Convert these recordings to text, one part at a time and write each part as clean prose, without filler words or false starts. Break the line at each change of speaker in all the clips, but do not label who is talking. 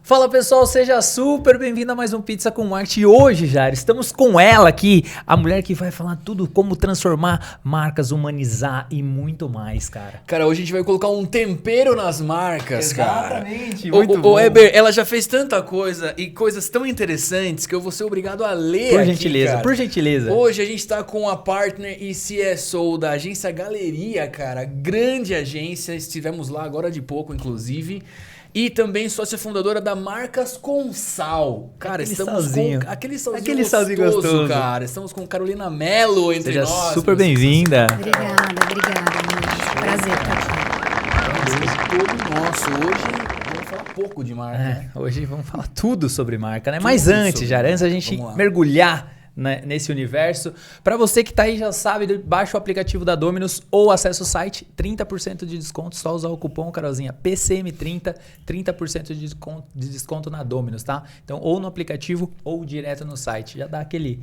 Fala pessoal, seja super bem-vindo a mais um Pizza com Marketing. E hoje, Jair, estamos com ela aqui, a mulher que vai falar tudo como transformar marcas, humanizar e muito mais, cara.
Cara, hoje a gente vai colocar um tempero nas marcas,
Exatamente,
cara.
muito bom.
O Eber, ela já fez tanta coisa e coisas tão interessantes que eu vou ser obrigado a ler
Por
aqui,
gentileza,
cara.
por gentileza.
Hoje a gente tá com a partner e CSO da agência Galeria, cara. Grande agência, estivemos lá agora de pouco, inclusive. E também sócia fundadora da Marcas com Sal. Cara,
Aquele
estamos
salzinho.
com aquele
Aquele
salzinho
salzinho
gostoso,
gostoso.
cara. Estamos com Carolina Mello entre
Seja
nós.
super bem-vinda.
Obrigada, meninas. Prazer estar aqui.
Todo nosso. Hoje vamos falar pouco de marca, né?
Hoje vamos falar tudo sobre marca, né?
Tudo
Mas antes,
sobre
Jair, antes a
marca.
gente
Vamos lá.
mergulhar nesse universo, pra você que tá aí já sabe, baixa o aplicativo da Dominus ou acessa o site, 30% de desconto, só usar o cupom, Carolzinha, PCM30, 30% de desconto na Dominus, tá? Então, ou no aplicativo ou direto no site, já dá aquele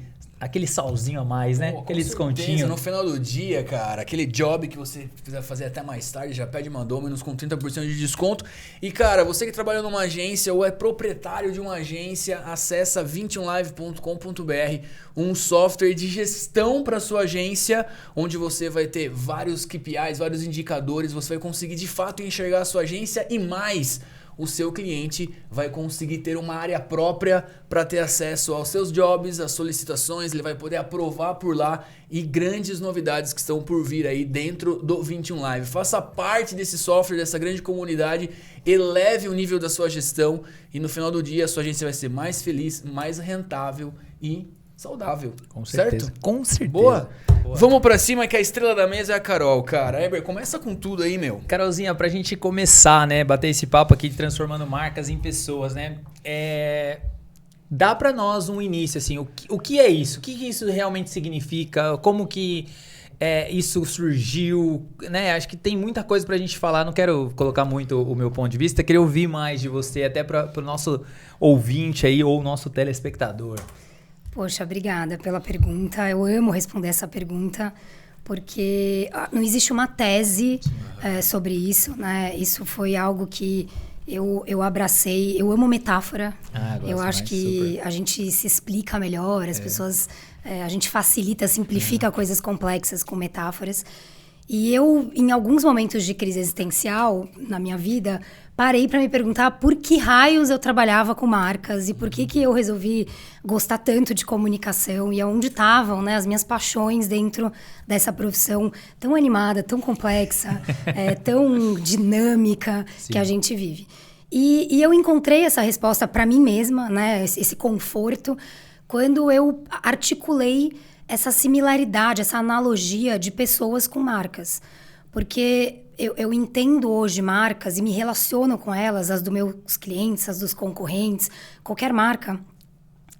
salzinho a mais, né?
Pô,
Aquele
com certeza,
descontinho.
no final do dia, cara, aquele job que você quiser fazer até mais tarde, já pede uma Dominus com 30% de desconto. E, cara, você que trabalha numa agência ou é proprietário de uma agência, acessa 21live.com.br, um software de gestão para sua agência, onde você vai ter vários KPIs, vários indicadores, você vai conseguir de fato enxergar a sua agência e mais. O seu cliente vai conseguir ter uma área própria para ter acesso aos seus jobs, às solicitações, ele vai poder aprovar por lá e grandes novidades que estão por vir aí dentro do 21 Live. Faça parte desse software, dessa grande comunidade, eleve o nível da sua gestão e no final do dia a sua agência vai ser mais feliz, mais rentável e saudável.
Com certeza.
Certo?
Com certeza.
Boa? Vamos pra cima que a estrela da mesa é a Carol, cara. Eber, começa com tudo aí, meu.
Carolzinha, pra gente começar, né, bater esse papo aqui de transformando marcas em pessoas, né, dá pra nós um início, assim, o que é isso? O que isso realmente significa? Como que isso surgiu, né? Acho que tem muita coisa pra gente falar, não quero colocar muito o meu ponto de vista, queria ouvir mais de você, até pro nosso ouvinte aí, ou nosso telespectador.
Poxa, obrigada pela pergunta. Eu amo responder essa pergunta, porque não existe uma tese sobre isso, né? Isso foi algo que eu abracei. Eu amo metáfora. Eu acho que super. A gente se explica melhor, as pessoas... a gente facilita, simplifica coisas complexas com metáforas. E eu, em alguns momentos de crise existencial na minha vida, parei para me perguntar por que raios eu trabalhava com marcas e por que eu resolvi gostar tanto de comunicação e aonde estavam, né, as minhas paixões dentro dessa profissão tão animada, tão complexa, tão dinâmica. Sim. Que a gente vive. E eu encontrei essa resposta para mim mesma, né, esse conforto, quando eu articulei essa similaridade, essa analogia de pessoas com marcas. Porque eu entendo hoje marcas e me relaciono com elas, as dos meus clientes, as dos concorrentes, qualquer marca,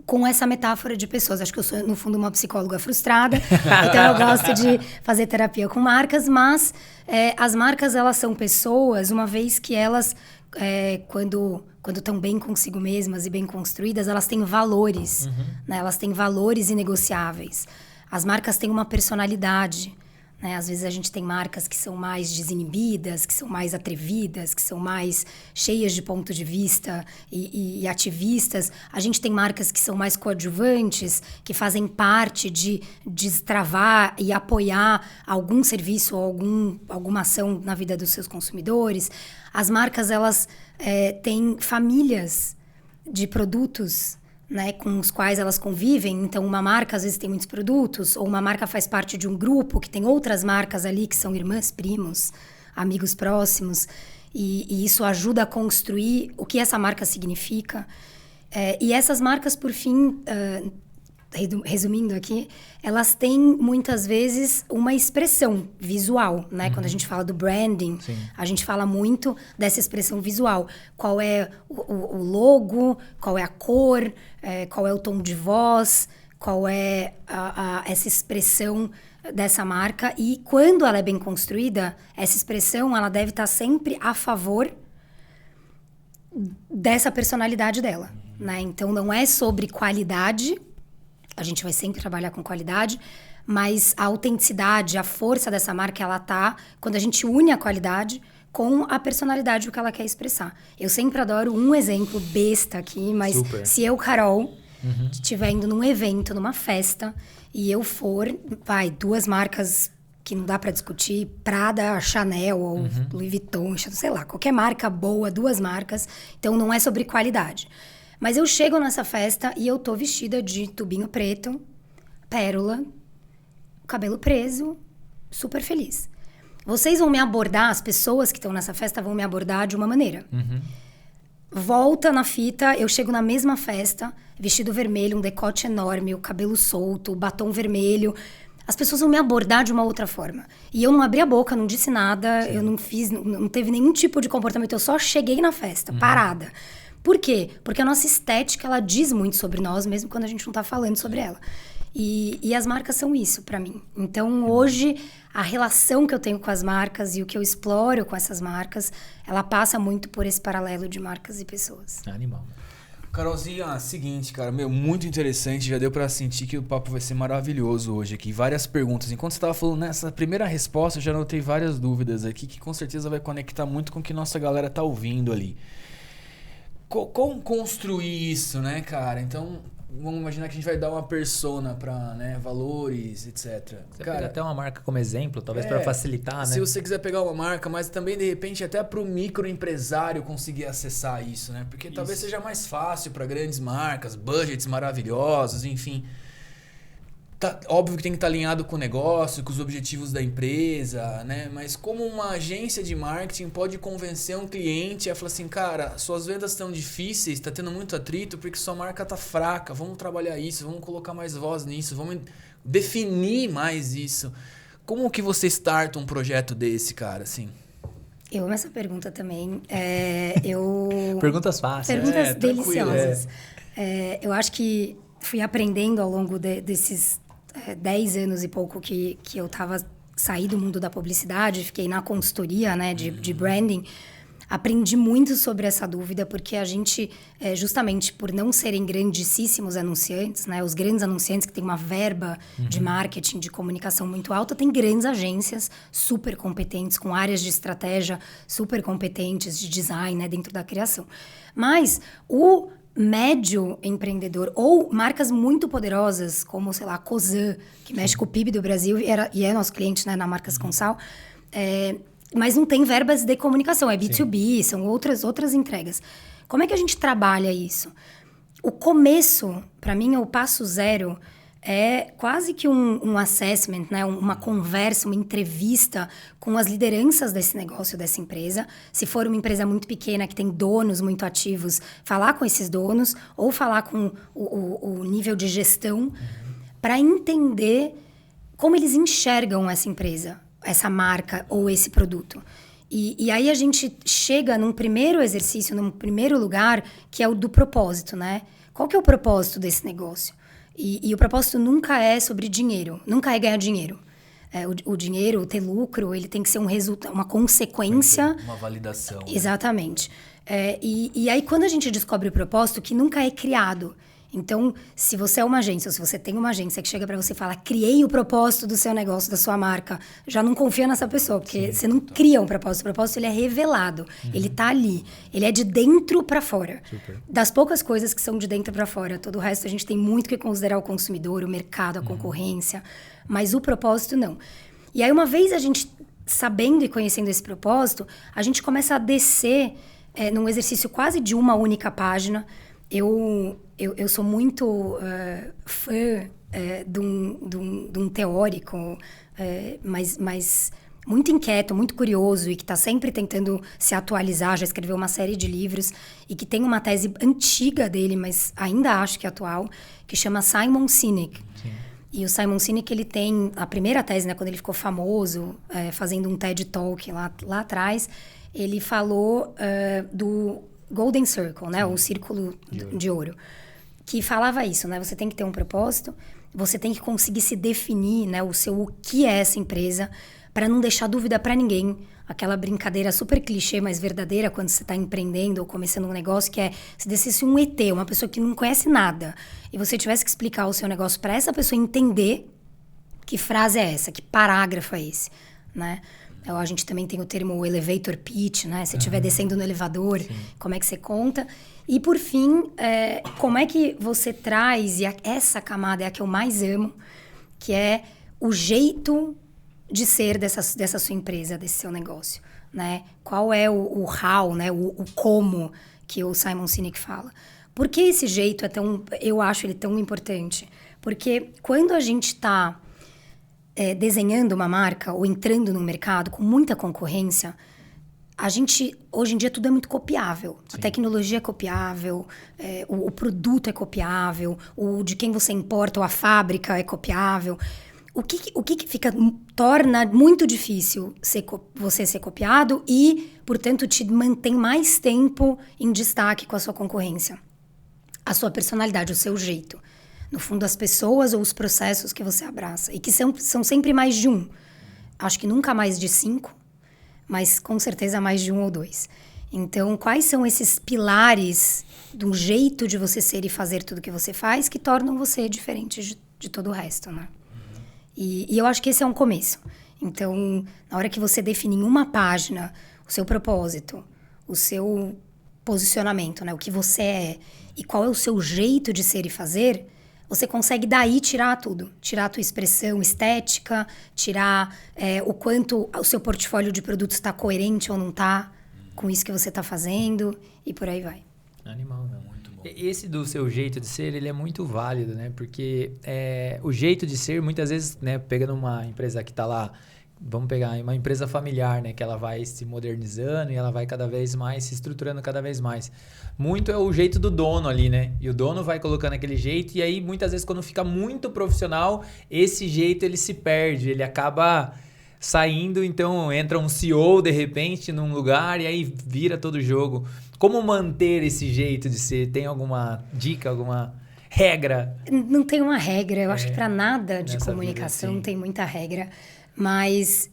com essa metáfora de pessoas. Acho que eu sou, no fundo, uma psicóloga frustrada, então eu gosto de fazer terapia com marcas, mas as marcas, elas são pessoas, uma vez que elas, quando estão bem consigo mesmas e bem construídas, elas têm valores, né? Elas têm valores inegociáveis. As marcas têm uma personalidade, né? Às vezes a gente tem marcas que são mais desinibidas, que são mais atrevidas, que são mais cheias de ponto de vista e ativistas. A gente tem marcas que são mais coadjuvantes, que fazem parte de destravar e apoiar algum serviço ou alguma ação na vida dos seus consumidores. As marcas, elas têm famílias de produtos, né, com os quais elas convivem. Então, uma marca às vezes tem muitos produtos, ou uma marca faz parte de um grupo que tem outras marcas ali que são irmãs, primos, amigos próximos, e isso ajuda a construir o que essa marca significa. E essas marcas, por fim, resumindo aqui, elas têm muitas vezes uma expressão visual, né? Quando a gente fala do branding, sim, a gente fala muito dessa expressão visual. Qual é o logo, qual é a cor, qual é o tom de voz, qual é essa expressão dessa marca. E quando ela é bem construída, essa expressão ela deve estar sempre a favor dessa personalidade dela, né? Então, não é sobre qualidade. A gente vai sempre trabalhar com qualidade, mas a autenticidade, a força dessa marca, ela tá quando a gente une a qualidade com a personalidade do que ela quer expressar. Eu sempre adoro um exemplo besta aqui, mas se eu, Carol, estiver indo num evento, numa festa, e eu for, 2 marcas que não dá pra discutir, Prada, Chanel ou Louis Vuitton, sei lá, qualquer marca boa, 2 marcas, então não é sobre qualidade. Mas eu chego nessa festa e eu tô vestida de tubinho preto, pérola, cabelo preso, super feliz. Vocês vão me abordar, as pessoas que estão nessa festa vão me abordar de uma maneira. Volta na fita, eu chego na mesma festa, vestido vermelho, um decote enorme, o cabelo solto, o batom vermelho. As pessoas vão me abordar de uma outra forma. E eu não abri a boca, não disse nada, eu não teve nenhum tipo de comportamento, eu só cheguei na festa, parada. Por quê? Porque a nossa estética, ela diz muito sobre nós, mesmo quando a gente não tá falando sobre ela. E as marcas são isso pra mim. Então, hoje, a relação que eu tenho com as marcas e o que eu exploro com essas marcas, ela passa muito por esse paralelo de marcas e pessoas.
Animal.
Carolzinha, seguinte, cara, muito interessante, já deu pra sentir que o papo vai ser maravilhoso hoje aqui. Várias perguntas. Enquanto você tava falando nessa primeira resposta, eu já notei várias dúvidas aqui, que com certeza vai conectar muito com o que nossa galera tá ouvindo ali. Como construir isso, né, cara? Então, vamos imaginar que a gente vai dar uma persona pra, né, valores, etc.
Você pega até uma marca como exemplo, talvez para facilitar, né?
Se você quiser pegar uma marca, mas também, de repente, até pro microempresário conseguir acessar isso, né? Porque talvez seja mais fácil para grandes marcas, budgets maravilhosos, enfim. Óbvio que tem que estar alinhado com o negócio, com os objetivos da empresa, né? Mas como uma agência de marketing pode convencer um cliente a falar assim, cara, suas vendas estão difíceis, está tendo muito atrito porque sua marca está fraca, vamos trabalhar isso, vamos colocar mais voz nisso, vamos definir mais isso. Como que você starta um projeto desse, cara, assim?
Eu amo essa pergunta também.
Perguntas fáceis.
Perguntas deliciosas. Eu acho que fui aprendendo ao longo desses 10 anos e pouco que eu saí do mundo da publicidade, fiquei na consultoria, né, de branding. Aprendi muito sobre essa dúvida, porque a gente, justamente por não serem grandíssimos anunciantes, né, os grandes anunciantes que têm uma verba de marketing, de comunicação muito alta, tem grandes agências super competentes, com áreas de estratégia super competentes, de design, né, dentro da criação. Mas o médio empreendedor ou marcas muito poderosas, como, sei lá, a Cosan, que mexe com o PIB do Brasil e é nosso cliente, né, na Marcas Consal, mas não tem verbas de comunicação, é B2B, são outras entregas. Como é que a gente trabalha isso? O começo, para mim, o passo zero, é quase que um assessment, né? Uma conversa, uma entrevista com as lideranças desse negócio, dessa empresa. Se for uma empresa muito pequena, que tem donos muito ativos, falar com esses donos ou falar com o nível de gestão para entender como eles enxergam essa empresa, essa marca ou esse produto. E aí a gente chega num primeiro exercício, num primeiro lugar, que é o do propósito, né? Qual que é o propósito desse negócio? E o propósito nunca é sobre dinheiro, nunca é ganhar dinheiro. O dinheiro, ter lucro, ele tem que ser um resultado, uma consequência.
Uma validação.
Exatamente. E aí, quando a gente descobre o propósito, que nunca é criado. Então, se você é uma agência, ou se você tem uma agência que chega para você e fala, criei o propósito do seu negócio, da sua marca, já não confia nessa pessoa, porque você não cria um propósito. O propósito, ele é revelado, ele tá ali, ele é de dentro para fora. Super. Das poucas coisas que são de dentro para fora, todo o resto a gente tem muito que considerar o consumidor, o mercado, a concorrência, mas o propósito não. E aí, uma vez a gente sabendo e conhecendo esse propósito, a gente começa a descer num exercício quase de uma única página. Eu sou muito fã de um teórico, mas muito inquieto, muito curioso e que está sempre tentando se atualizar, já escreveu uma série de livros e que tem uma tese antiga dele, mas ainda acho que é atual, que chama Simon Sinek. Sim. E o Simon Sinek, ele tem a primeira tese, né, quando ele ficou famoso, fazendo um TED Talk lá atrás, ele falou do Golden Circle, né? O círculo de ouro. Que falava isso, né? Você tem que ter um propósito, você tem que conseguir se definir, né? O que é essa empresa, para não deixar dúvida para ninguém. Aquela brincadeira super clichê, mas verdadeira, quando você está empreendendo ou começando um negócio, que é se descesse um ET, uma pessoa que não conhece nada, e você tivesse que explicar o seu negócio para essa pessoa entender que frase é essa, que parágrafo é esse, né? A gente também tem o termo elevator pitch, né? Se estiver descendo no elevador, como é que você conta? E, por fim, como é que você traz, e essa camada é a que eu mais amo, que é o jeito de ser dessa sua empresa, desse seu negócio, né? Qual é o how, né? O como que o Simon Sinek fala. Por que esse jeito eu acho ele tão importante? Porque quando a gente está desenhando uma marca ou entrando no mercado com muita concorrência, hoje em dia tudo é muito copiável. Sim. A tecnologia é copiável, o produto é copiável, o de quem você importa ou a fábrica é copiável. O que torna muito difícil você ser copiado e, portanto, te mantém mais tempo em destaque com a sua concorrência? A sua personalidade, o seu jeito. No fundo, as pessoas ou os processos que você abraça. E que são sempre mais de um. Acho que nunca mais de 5, mas com certeza mais de 1 ou 2. Então, quais são esses pilares do jeito de você ser e fazer tudo que você faz que tornam você diferente de todo o resto, né? E eu acho que esse é um começo. Então, na hora que você define em uma página o seu propósito, o seu posicionamento, né? O que você é e qual é o seu jeito de ser e fazer, você consegue daí tirar tudo. Tirar a tua expressão estética, tirar o quanto o seu portfólio de produtos está coerente ou não está com isso que você está fazendo e por aí vai.
Animal, meu. Muito bom. Esse do seu jeito de ser, ele é muito válido, né? Porque o jeito de ser, muitas vezes, né? Pegando uma empresa que está lá, vamos pegar uma empresa familiar, né? Que ela vai se modernizando e ela vai cada vez mais se estruturando cada vez mais. Muito é o jeito do dono ali, né? E o dono vai colocando aquele jeito e aí muitas vezes quando fica muito profissional, esse jeito ele se perde, ele acaba saindo, então entra um CEO de repente num lugar e aí vira todo o jogo. Como manter esse jeito de ser? Tem alguma dica, alguma regra?
Não tem uma regra, eu acho que para nada de comunicação tem muita regra. Mas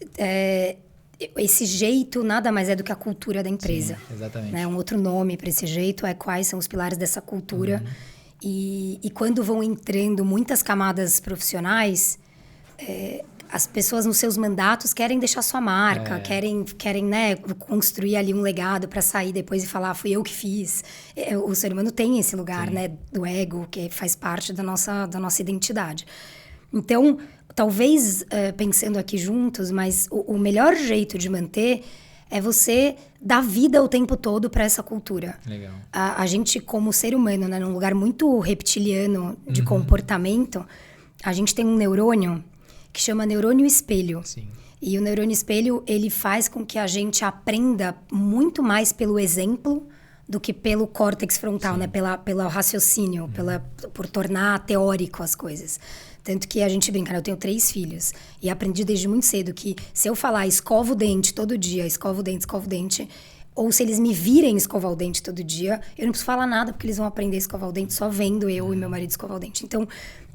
esse jeito nada mais é do que a cultura da empresa.
Sim, exatamente.
Né? Um outro nome para esse jeito é quais são os pilares dessa cultura. E quando vão entrando muitas camadas profissionais, as pessoas nos seus mandatos querem deixar sua marca, querem né, construir ali um legado para sair depois e falar, fui eu que fiz. O ser humano tem esse lugar, né, do ego, que faz parte da nossa identidade. Então, talvez, pensando aqui juntos, mas o melhor jeito de manter é você dar vida o tempo todo para essa cultura.
Legal.
A gente, como ser humano, né, num lugar muito reptiliano de comportamento, a gente tem um neurônio que chama neurônio espelho.
Sim.
E o neurônio espelho, ele faz com que a gente aprenda muito mais pelo exemplo do que pelo córtex frontal, né? Pelo raciocínio, por tornar teórico as coisas. Tanto que a gente brinca, né? Eu tenho 3 filhos. E aprendi desde muito cedo que se eu falar escova o dente todo dia, escova o dente, ou se eles me virem escovar o dente todo dia, eu não preciso falar nada, porque eles vão aprender a escovar o dente só vendo eu e meu marido escovar o dente. Então,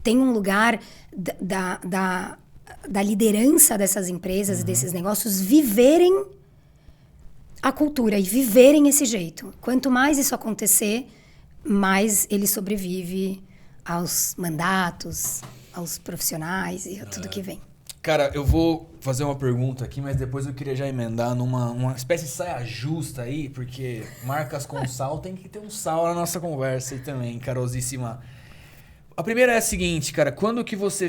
tem um lugar da liderança dessas empresas e desses negócios viverem a cultura e viverem esse jeito. Quanto mais isso acontecer, mais ele sobrevive aos mandatos, aos profissionais e a tudo que vem.
Cara, eu vou fazer uma pergunta aqui, mas depois eu queria já emendar uma espécie de saia justa aí, porque marcas com sal tem que ter um sal na nossa conversa aí também, Carolzíssima. A primeira é a seguinte, cara, quando que você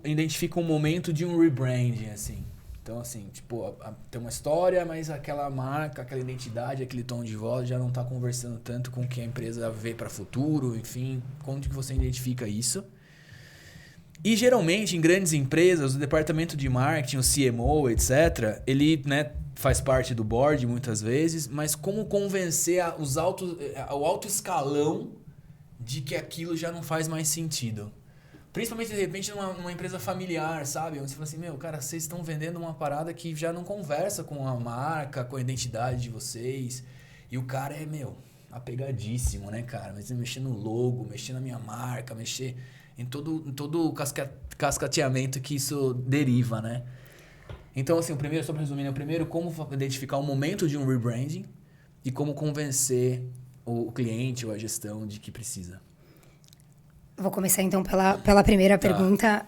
identifica um momento de um rebranding, assim? Então, assim, tipo, tem uma história, mas aquela marca, aquela identidade, aquele tom de voz já não tá conversando tanto com o que a empresa vê para futuro, enfim, quando que você identifica isso? E geralmente em grandes empresas, o departamento de marketing, o CMO, etc., ele, né, faz parte do board muitas vezes, mas como convencer o alto escalão de que aquilo já não faz mais sentido? Principalmente, de repente, numa empresa familiar, sabe? Onde você fala assim, meu, cara, vocês estão vendendo uma parada que já não conversa com a marca, com a identidade de vocês. E o cara é, apegadíssimo, né, cara? Mas mexer no logo, mexer na minha marca, mexer em todo o cascateamento que isso deriva, né? Então, assim, só para resumir, como identificar o momento de um rebranding e como convencer o cliente ou a gestão de que precisa.
Vou começar, então, pela primeira pergunta.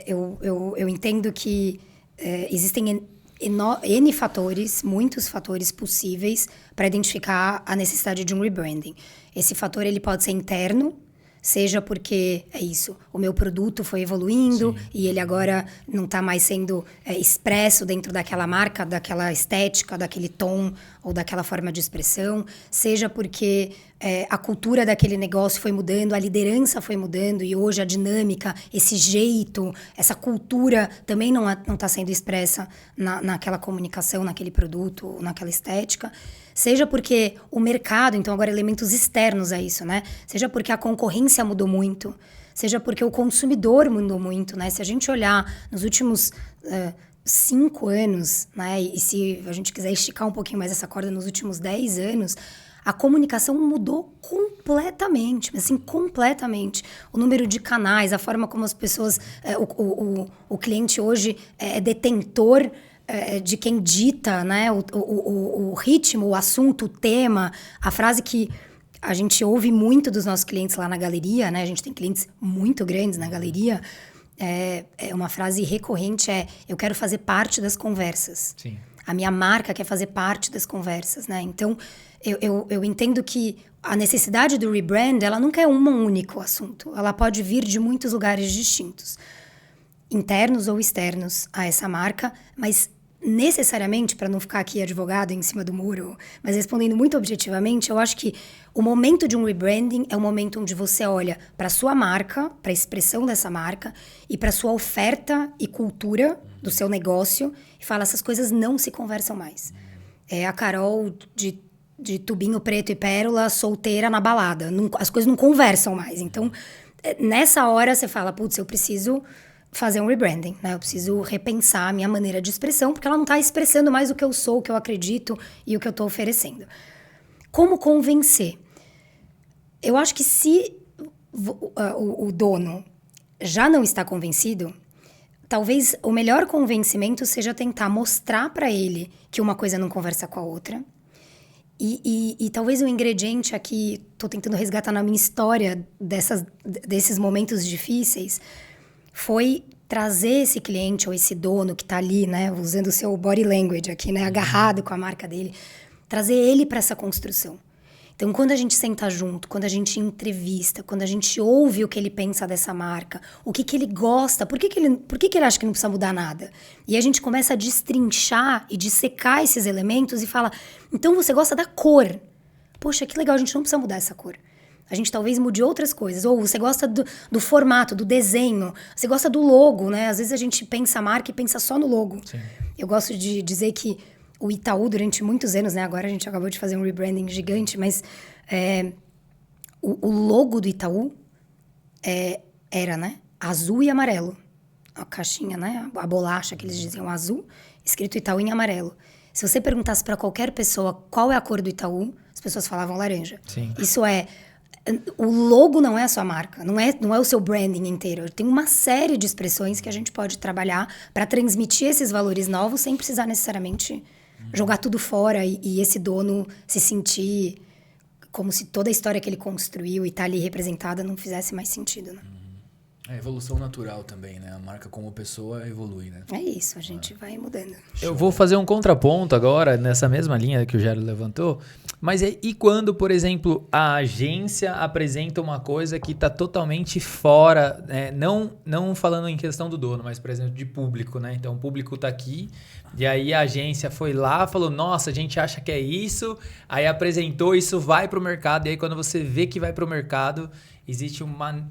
Eu entendo que existem N fatores, muitos fatores possíveis para identificar a necessidade de um rebranding. Esse fator ele pode ser interno, seja porque é isso, o meu produto foi evoluindo e ele agora não está mais sendo expresso dentro daquela marca, daquela estética, daquele tom ou daquela forma de expressão, seja porque a cultura daquele negócio foi mudando, a liderança foi mudando e hoje a dinâmica, esse jeito, essa cultura também não está sendo expressa naquela comunicação, naquele produto, naquela estética. Seja porque o mercado, então agora elementos externos a isso, né? Seja porque a concorrência mudou muito, seja porque o consumidor mudou muito, né? Se a gente olhar nos últimos 5 anos, né? E se a gente quiser esticar um pouquinho mais essa corda, nos últimos 10 anos, a comunicação mudou completamente, mas assim, completamente. O número de canais, a forma como as pessoas... o cliente hoje é detentor de quem dita, né, o ritmo, o assunto, o tema, a frase que a gente ouve muito dos nossos clientes lá na galeria, né, a gente tem clientes muito grandes na galeria, uma frase recorrente eu quero fazer parte das conversas.
Sim.
A minha marca quer fazer parte das conversas, né? Então, eu entendo que a necessidade do rebrand, ela nunca é um único assunto. Ela pode vir de muitos lugares distintos, internos ou externos a essa marca, mas necessariamente, para não ficar aqui advogado em cima do muro, mas respondendo muito objetivamente, eu acho que o momento de um rebranding é o momento onde você olha para a sua marca, para a expressão dessa marca e para a sua oferta e cultura do seu negócio e fala, essas coisas não se conversam mais. É a Carol de tubinho preto e pérola solteira na balada. As coisas não conversam mais. Então, nessa hora você fala, putz, eu preciso fazer um rebranding, né? Eu preciso repensar a minha maneira de expressão, porque ela não está expressando mais o que eu sou, o que eu acredito e o que eu estou oferecendo. Como convencer? Eu acho que se o dono já não está convencido, talvez o melhor convencimento seja tentar mostrar para ele que uma coisa não conversa com a outra. E talvez o ingrediente aqui, estou tentando resgatar na minha história desses momentos difíceis, foi trazer esse cliente ou esse dono que está ali, né, usando o seu body language aqui, né, agarrado com a marca dele, trazer ele para essa construção. Então, quando a gente senta junto, quando a gente entrevista, quando a gente ouve o que ele pensa dessa marca, o que ele gosta, por que ele acha que não precisa mudar nada? E a gente começa a destrinchar e dissecar esses elementos e fala, então você gosta da cor. Poxa, que legal, a gente não precisa mudar essa cor. A gente talvez mude outras coisas. Ou você gosta do formato, do desenho. Você gosta do logo, né? Às vezes a gente pensa a marca e pensa só no logo. Sim. Eu gosto de dizer que o Itaú, durante muitos anos, né? Agora a gente acabou de fazer um rebranding gigante, mas o logo do Itaú era, né? Azul e amarelo. A caixinha, né? A bolacha que eles diziam azul, escrito Itaú em amarelo. Se você perguntasse para qualquer pessoa qual é a cor do Itaú, as pessoas falavam laranja.
Sim.
Isso o logo não é a sua marca, não é o seu branding inteiro. Tem uma série de expressões que a gente pode trabalhar para transmitir esses valores novos sem precisar necessariamente jogar tudo fora e esse dono se sentir como se toda a história que ele construiu e tá ali representada não fizesse mais sentido, né?
É evolução natural também, né? A marca como pessoa evolui, né?
É isso, a gente vai mudando.
Eu vou fazer um contraponto agora, nessa mesma linha que o Gero levantou, mas e quando, por exemplo, a agência apresenta uma coisa que está totalmente fora, né? Não falando em questão do dono, mas, por exemplo, de público, né? Então, o público está aqui, e aí a agência foi lá, falou, nossa, a gente acha que é isso, aí apresentou, isso vai para o mercado, e aí quando você vê que vai para o mercado, existe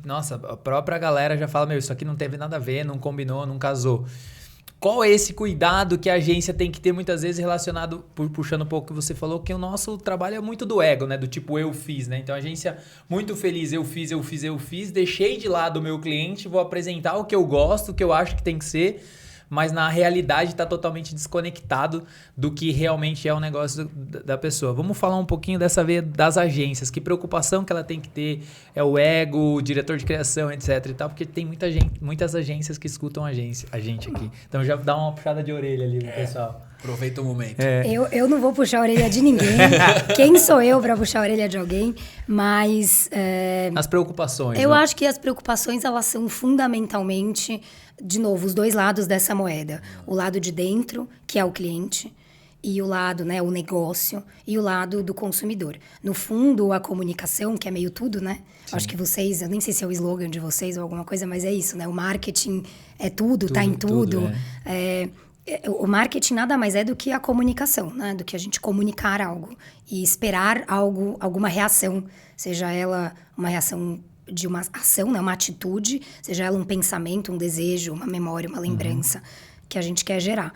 nossa, a própria galera já fala, isso aqui não teve nada a ver, não combinou, não casou. Qual é esse cuidado que a agência tem que ter muitas vezes relacionado, puxando um pouco o que você falou, que o nosso trabalho é muito do ego, né? Do tipo, eu fiz, né? Então a agência muito feliz, eu fiz, deixei de lado o meu cliente, vou apresentar o que eu gosto, o que eu acho que tem que ser, mas na realidade está totalmente desconectado do que realmente é o negócio da pessoa. Vamos falar um pouquinho dessa vez das agências, que preocupação que ela tem que ter, é o ego, o diretor de criação, etc e tal, porque tem muitas agências que escutam a gente aqui. Então já dá uma puxada de orelha ali pro pessoal.
Aproveita o momento.
Eu não vou puxar a orelha de ninguém. Quem sou eu para puxar a orelha de alguém? Mas...
As preocupações.
Eu acho que as preocupações, elas são fundamentalmente, de novo, os dois lados dessa moeda. O lado de dentro, que é o cliente, e o lado, né, o negócio, e o lado do consumidor. No fundo, a comunicação, que é meio tudo, né? Acho que vocês, eu nem sei se é o slogan de vocês ou alguma coisa, mas é isso, né? O marketing é tudo, tá em tudo. O marketing nada mais é do que a comunicação, né? Do que a gente comunicar algo e esperar algo, alguma reação, seja ela uma reação de uma ação, né? Uma atitude, seja ela um pensamento, um desejo, uma memória, uma lembrança que a gente quer gerar.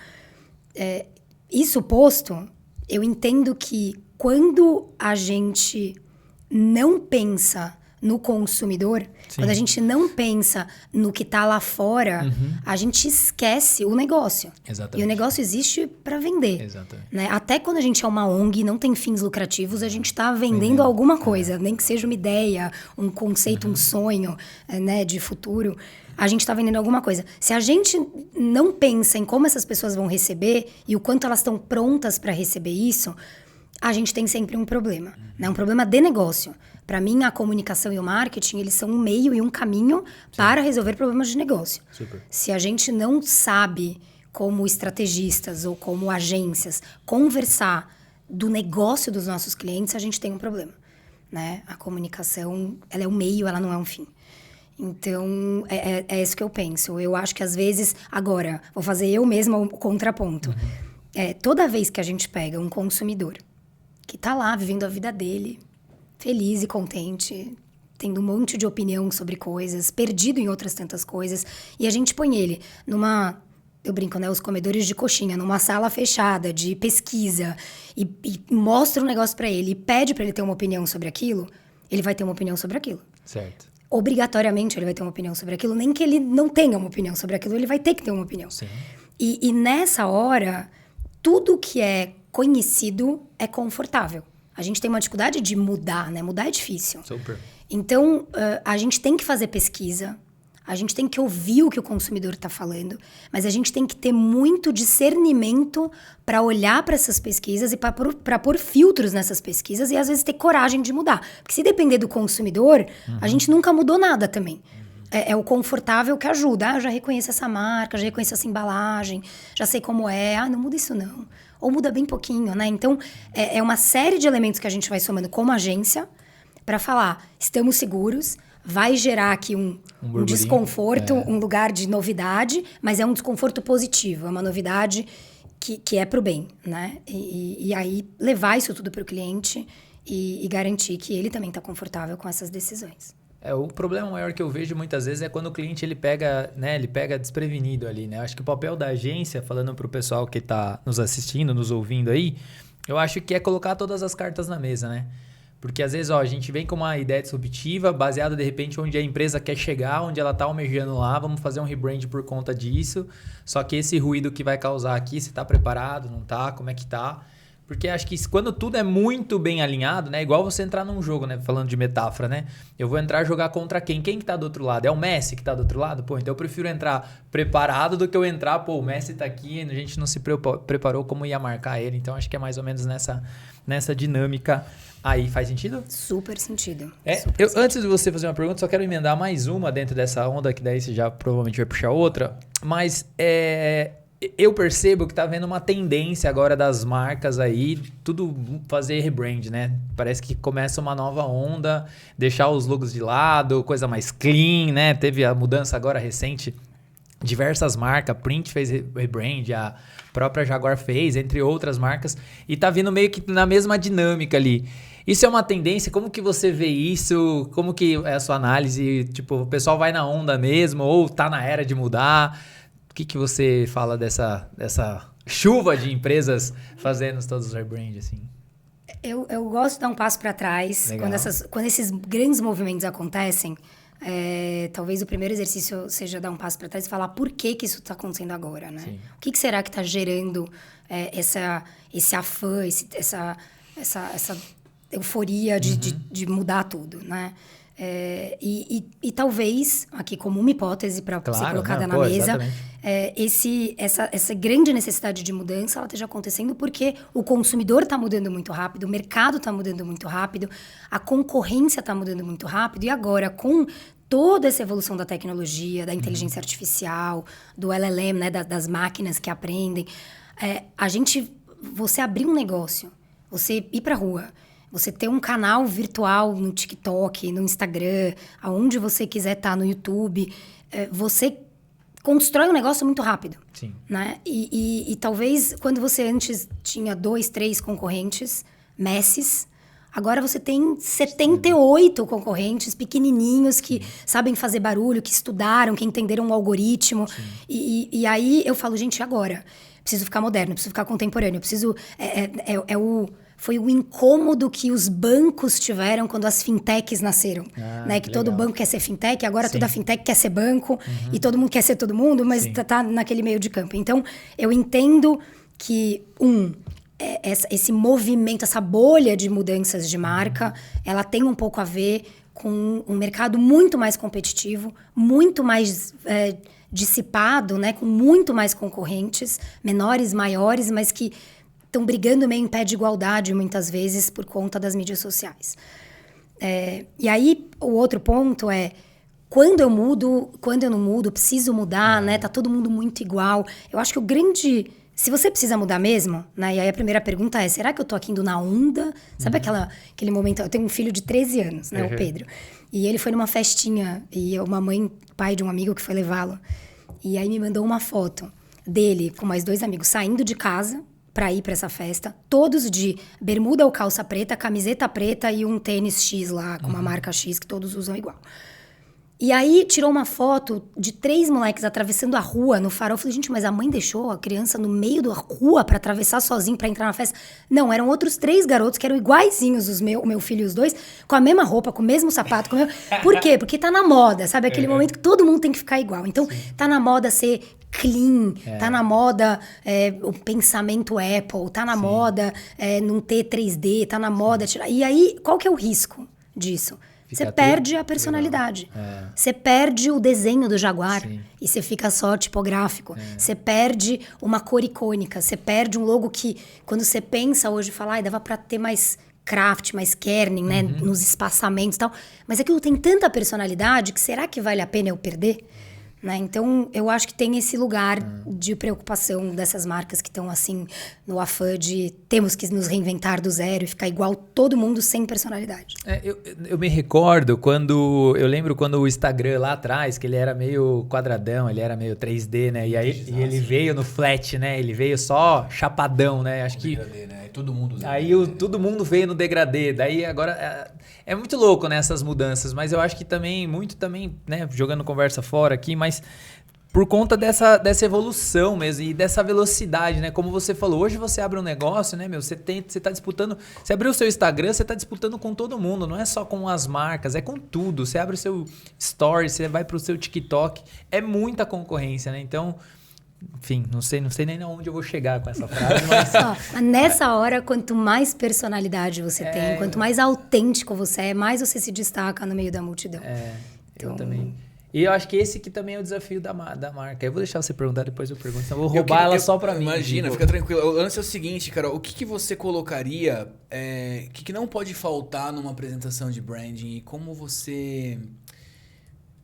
Isso posto, eu entendo que quando a gente não pensa no consumidor, quando a gente não pensa no que está lá fora, a gente esquece o negócio.
Exatamente.
E o negócio existe para vender.
Exatamente.
Né? Até quando a gente é uma ONG e não tem fins lucrativos, a gente está vendendo alguma coisa, nem que seja uma ideia, um conceito, um sonho, né, de futuro. A gente está vendendo alguma coisa. Se a gente não pensa em como essas pessoas vão receber e o quanto elas estão prontas para receber isso, a gente tem sempre um problema. Né? Um problema de negócio. Para mim, a comunicação e o marketing, eles são um meio e um caminho para resolver problemas de negócio.
Super.
Se a gente não sabe, como estrategistas ou como agências, conversar do negócio dos nossos clientes, a gente tem um problema. Né? A comunicação, ela é um meio, ela não é um fim. Então, é isso que eu penso. Eu acho que, às vezes... Agora, vou fazer eu mesma o contraponto. Toda vez que a gente pega um consumidor que está lá, vivendo a vida dele, feliz e contente, tendo um monte de opinião sobre coisas, perdido em outras tantas coisas, e a gente põe ele numa... Eu brinco, né? Os comedores de coxinha, numa sala fechada de pesquisa, e mostra um negócio para ele, e pede para ele ter uma opinião sobre aquilo, ele vai ter uma opinião sobre aquilo.
Certo.
Obrigatoriamente ele vai ter uma opinião sobre aquilo, nem que ele não tenha uma opinião sobre aquilo, ele vai ter que ter uma opinião.
Sim.
E nessa hora, tudo que é conhecido é confortável. A gente tem uma dificuldade de mudar, né? Mudar é difícil.
Super.
Então, a gente tem que fazer pesquisa, a gente tem que ouvir o que o consumidor está falando, mas a gente tem que ter muito discernimento para olhar para essas pesquisas e para pôr filtros nessas pesquisas e, às vezes, ter coragem de mudar. Porque se depender do consumidor, a gente nunca mudou nada também. É o confortável que ajuda. Eu já reconheço essa marca, já reconheço essa embalagem, já sei como é. Não muda isso não. Ou muda bem pouquinho, né? Então, é uma série de elementos que a gente vai somando como agência para falar, estamos seguros, vai gerar aqui um desconforto, um lugar de novidade, mas é um desconforto positivo, é uma novidade que é para o bem, né? E aí levar isso tudo para o cliente e garantir que ele também está confortável com essas decisões.
O problema maior que eu vejo muitas vezes é quando o cliente ele pega desprevenido ali, né? Eu acho que o papel da agência, falando para o pessoal que está nos assistindo, nos ouvindo aí, eu acho que é colocar todas as cartas na mesa, né? Porque às vezes a gente vem com uma ideia disruptiva, baseada de repente onde a empresa quer chegar, onde ela está almejando lá, vamos fazer um rebrand por conta disso. Só que esse ruído que vai causar aqui, você está preparado, não está, como é que está? Porque acho que quando tudo é muito bem alinhado, né? Igual você entrar num jogo, né? Falando de metáfora, né? Eu vou entrar jogar contra quem? Quem que tá do outro lado? É o Messi que tá do outro lado? Pô, então eu prefiro entrar preparado do que eu entrar, o Messi tá aqui, a gente não se preparou como ia marcar ele. Então acho que é mais ou menos nessa dinâmica aí. Faz sentido?
Super sentido.
Antes de você fazer uma pergunta, só quero emendar mais uma dentro dessa onda, que daí você já provavelmente vai puxar outra. Mas eu percebo que tá havendo uma tendência agora das marcas aí, tudo fazer rebrand, né? Parece que começa uma nova onda, deixar os logos de lado, coisa mais clean, né? Teve a mudança agora recente, diversas marcas, a Print fez rebrand, a própria Jaguar fez, entre outras marcas, e tá vindo meio que na mesma dinâmica ali. Isso é uma tendência? Como que você vê isso? Como que é a sua análise? Tipo, o pessoal vai na onda mesmo ou tá na era de mudar? O que você fala dessa chuva de empresas fazendo todos os rebrand, assim?
Eu gosto de dar um passo para trás. Quando esses grandes movimentos acontecem, talvez o primeiro exercício seja dar um passo para trás e falar por que isso está acontecendo agora, né? Sim. O que será que está gerando esse afã, essa euforia de mudar tudo, né? E talvez, aqui como uma hipótese para ser colocada na mesa, essa grande necessidade de mudança ela esteja acontecendo porque o consumidor está mudando muito rápido, o mercado está mudando muito rápido, a concorrência está mudando muito rápido, e agora com toda essa evolução da tecnologia, da inteligência artificial, do LLM, né, das máquinas que aprendem, você abrir um negócio, você ir para a rua, você ter um canal virtual no TikTok, no Instagram, aonde você quiser estar, no YouTube, você constrói um negócio muito rápido.
Sim.
Né? E talvez quando você antes tinha 2, 3 concorrentes, Messis, agora você tem 78 concorrentes pequenininhos que sabem fazer barulho, que estudaram, que entenderam o algoritmo. E aí eu falo, gente, agora? Preciso ficar moderno, preciso ficar contemporâneo, preciso... Foi o incômodo que os bancos tiveram quando as fintechs nasceram. Né? Que todo banco quer ser fintech, agora toda fintech quer ser banco, e todo mundo quer ser todo mundo, mas tá naquele meio de campo. Então, eu entendo que, esse movimento, essa bolha de mudanças de marca, ela tem um pouco a ver com um mercado muito mais competitivo, muito mais dissipado, né? Com muito mais concorrentes, menores, maiores, mas que estão brigando meio em pé de igualdade, muitas vezes, por conta das mídias sociais. E aí, o outro ponto é, quando eu mudo, quando eu não mudo, preciso mudar, né? Tá todo mundo muito igual. Eu acho que o grande... Se você precisa mudar mesmo, né? E aí a primeira pergunta é, será que eu tô aqui indo na onda? Sabe aquele momento... Eu tenho um filho de 13 anos, né? O Pedro. E ele foi numa festinha, e uma mãe, pai de um amigo que foi levá-lo. E aí me mandou uma foto dele com mais 2 amigos saindo de casa para ir para essa festa, todos de bermuda ou calça preta, camiseta preta e um tênis X lá, com uma marca X, que todos usam igual. E aí, tirou uma foto de 3 moleques atravessando a rua no farol. Eu falei, gente, mas a mãe deixou a criança no meio da rua para atravessar sozinho, para entrar na festa? Não, eram outros 3 garotos que eram iguaizinhos o meu filho e os 2, com a mesma roupa, com o mesmo sapato. Por quê? Porque tá na moda, sabe? Aquele momento que todo mundo tem que ficar igual. Então, tá na moda ser clean, tá na moda o pensamento Apple, tá na moda não ter 3D, tá na moda tirar... E aí, qual que é o risco disso? Você perde a personalidade. Você perde o desenho do Jaguar. E você fica só tipográfico. Você perde uma cor icônica. Você perde um logo que, quando você pensa hoje, fala, dava pra ter mais craft, mais kerning, né? Nos espaçamentos e tal. Mas aquilo tem tanta personalidade que será que vale a pena eu perder? Né? Então, eu acho que tem esse lugar de preocupação dessas marcas que estão assim no afã de temos que nos reinventar do zero e ficar igual todo mundo sem personalidade.
Eu me recordo eu lembro quando o Instagram lá atrás, que ele era meio quadradão, ele era meio 3D, né? E aí ele veio no flat, né? Ele veio só chapadão, né? Acho que
degradê, né? Todo mundo
todo mundo veio no degradê. Daí agora é muito louco, né, essas mudanças, mas eu acho que também, né, jogando conversa fora aqui, mas por conta dessa evolução mesmo e dessa velocidade, né? Como você falou, hoje você abre um negócio, né, meu? Você tá disputando... Você abriu o seu Instagram, você tá disputando com todo mundo. Não é só com as marcas, é com tudo. Você abre o seu Story, você vai pro seu TikTok. É muita concorrência, né? Então... Enfim, não sei nem aonde eu vou chegar com essa frase, mas...
Nessa hora, quanto mais personalidade você tem, quanto mais autêntico você é, mais você se destaca no meio da multidão.
Então... Eu também. E eu acho que esse aqui também é o desafio da marca. Eu vou deixar você perguntar, depois eu pergunto. Senão eu vou roubar ela só pra mim.
Imagina, fica tranquilo. O lance é o seguinte, cara. O que você colocaria... O que não pode faltar numa apresentação de branding? E como você...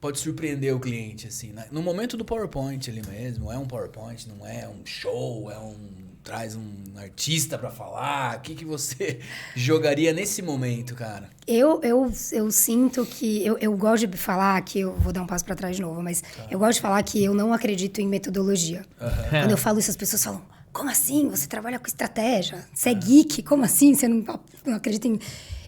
pode surpreender o cliente, assim, né? No momento do PowerPoint ali mesmo, é um PowerPoint, não é um show, traz um artista pra falar, o que você jogaria nesse momento, cara?
Eu sinto que, eu gosto de falar que, eu vou dar um passo pra trás de novo, mas eu gosto de falar que eu não acredito em metodologia. Quando eu falo isso, as pessoas falam, como assim? Você trabalha com estratégia? Você é geek? Como assim? Você não acredita em...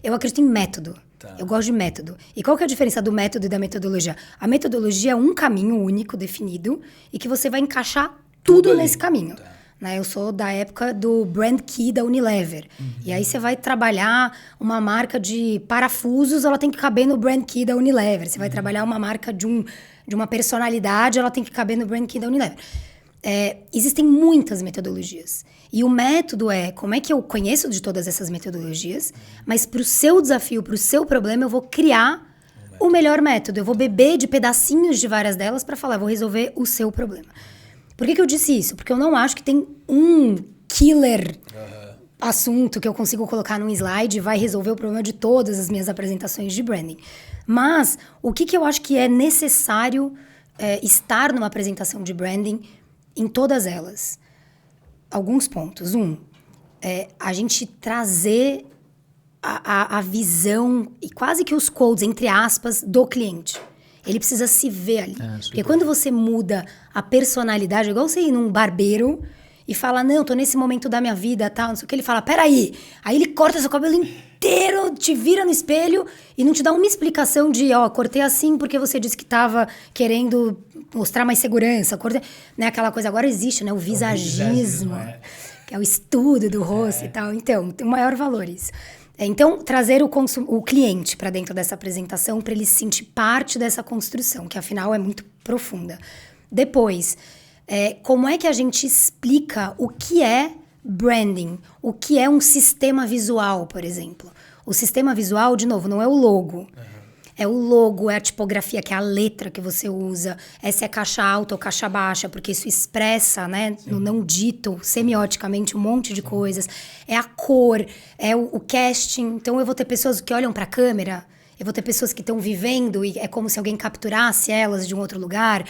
Eu acredito em método. Eu gosto de método. E qual que é a diferença do método e da metodologia? A metodologia é um caminho único, definido, e que você vai encaixar tudo nesse caminho. Né? Eu sou da época do Brand Key da Unilever. E aí você vai trabalhar uma marca de parafusos, ela tem que caber no Brand Key da Unilever. Você vai trabalhar uma marca de uma personalidade, ela tem que caber no Brand Key da Unilever. Existem muitas metodologias. E o método como é que eu conheço de todas essas metodologias, mas para o seu desafio, para o seu problema, eu vou criar o melhor método. Eu vou beber de pedacinhos de várias delas para falar, vou resolver o seu problema. Por que eu disse isso? Porque eu não acho que tem um killer assunto que eu consigo colocar num slide e vai resolver o problema de todas as minhas apresentações de branding. Mas o que eu acho que é necessário estar numa apresentação de branding em todas elas? Alguns pontos. A gente trazer a visão e quase que os codes, entre aspas, do cliente. Ele precisa se ver ali. Porque quando você muda a personalidade, igual você ir num barbeiro e fala, não, tô nesse momento da minha vida, tal, não sei o que, ele fala, peraí. Aí ele corta seu cabelo inteiro, te vira no espelho e não te dá uma explicação de, cortei assim porque você disse que tava querendo mostrar mais segurança. Cortei, né, aquela coisa, agora existe, né, o visagismo, que é o estudo do rosto e tal. Então, tem um maior valor isso. Então, trazer o cliente para dentro dessa apresentação para ele se sentir parte dessa construção, que afinal é muito profunda. Depois, como é que a gente explica o que é branding? O que é um sistema visual, por exemplo? O sistema visual, de novo, não é o logo. É o logo, é a tipografia, que é a letra que você usa. Essa é caixa alta ou caixa baixa, porque isso expressa, né, no não dito, semioticamente, um monte de coisas. É a cor, é o casting. Então, eu vou ter pessoas que olham para a câmera, eu vou ter pessoas que estão vivendo e é como se alguém capturasse elas de um outro lugar.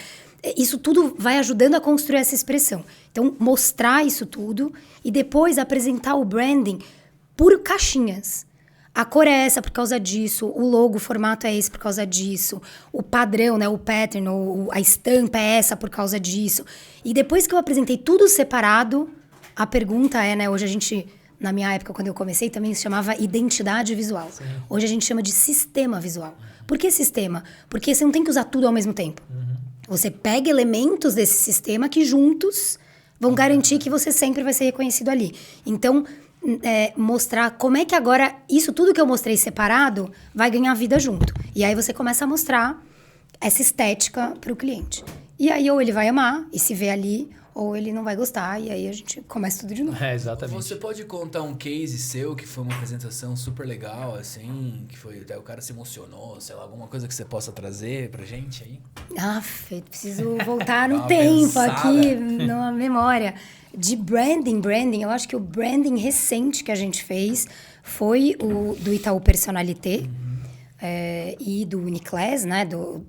Isso tudo vai ajudando a construir essa expressão. Então, mostrar isso tudo e depois apresentar o branding por caixinhas. A cor é essa por causa disso, o logo, o formato é esse por causa disso, o padrão, né, o pattern, a estampa é essa por causa disso. E depois que eu apresentei tudo separado, a pergunta é, né, hoje a gente, na minha época, quando eu comecei, também se chamava identidade visual. Sim. Hoje a gente chama de sistema visual. Por que sistema? Porque você não tem que usar tudo ao mesmo tempo. Você pega elementos desse sistema que juntos vão garantir que você sempre vai ser reconhecido ali. Então, mostrar como é que agora isso tudo que eu mostrei separado vai ganhar vida junto. E aí você começa a mostrar essa estética para o cliente. E aí ou ele vai amar e se vê ali, ou ele não vai gostar, e aí a gente começa tudo de novo.
Exatamente.
Você pode contar um case seu que foi uma apresentação super legal, assim, que foi até o cara se emocionou, sei lá, alguma coisa que você possa trazer pra gente aí?
Preciso voltar no tempo aqui, na memória. De branding, eu acho que o branding recente que a gente fez foi o do Itaú Personalité e do Uniclass, né,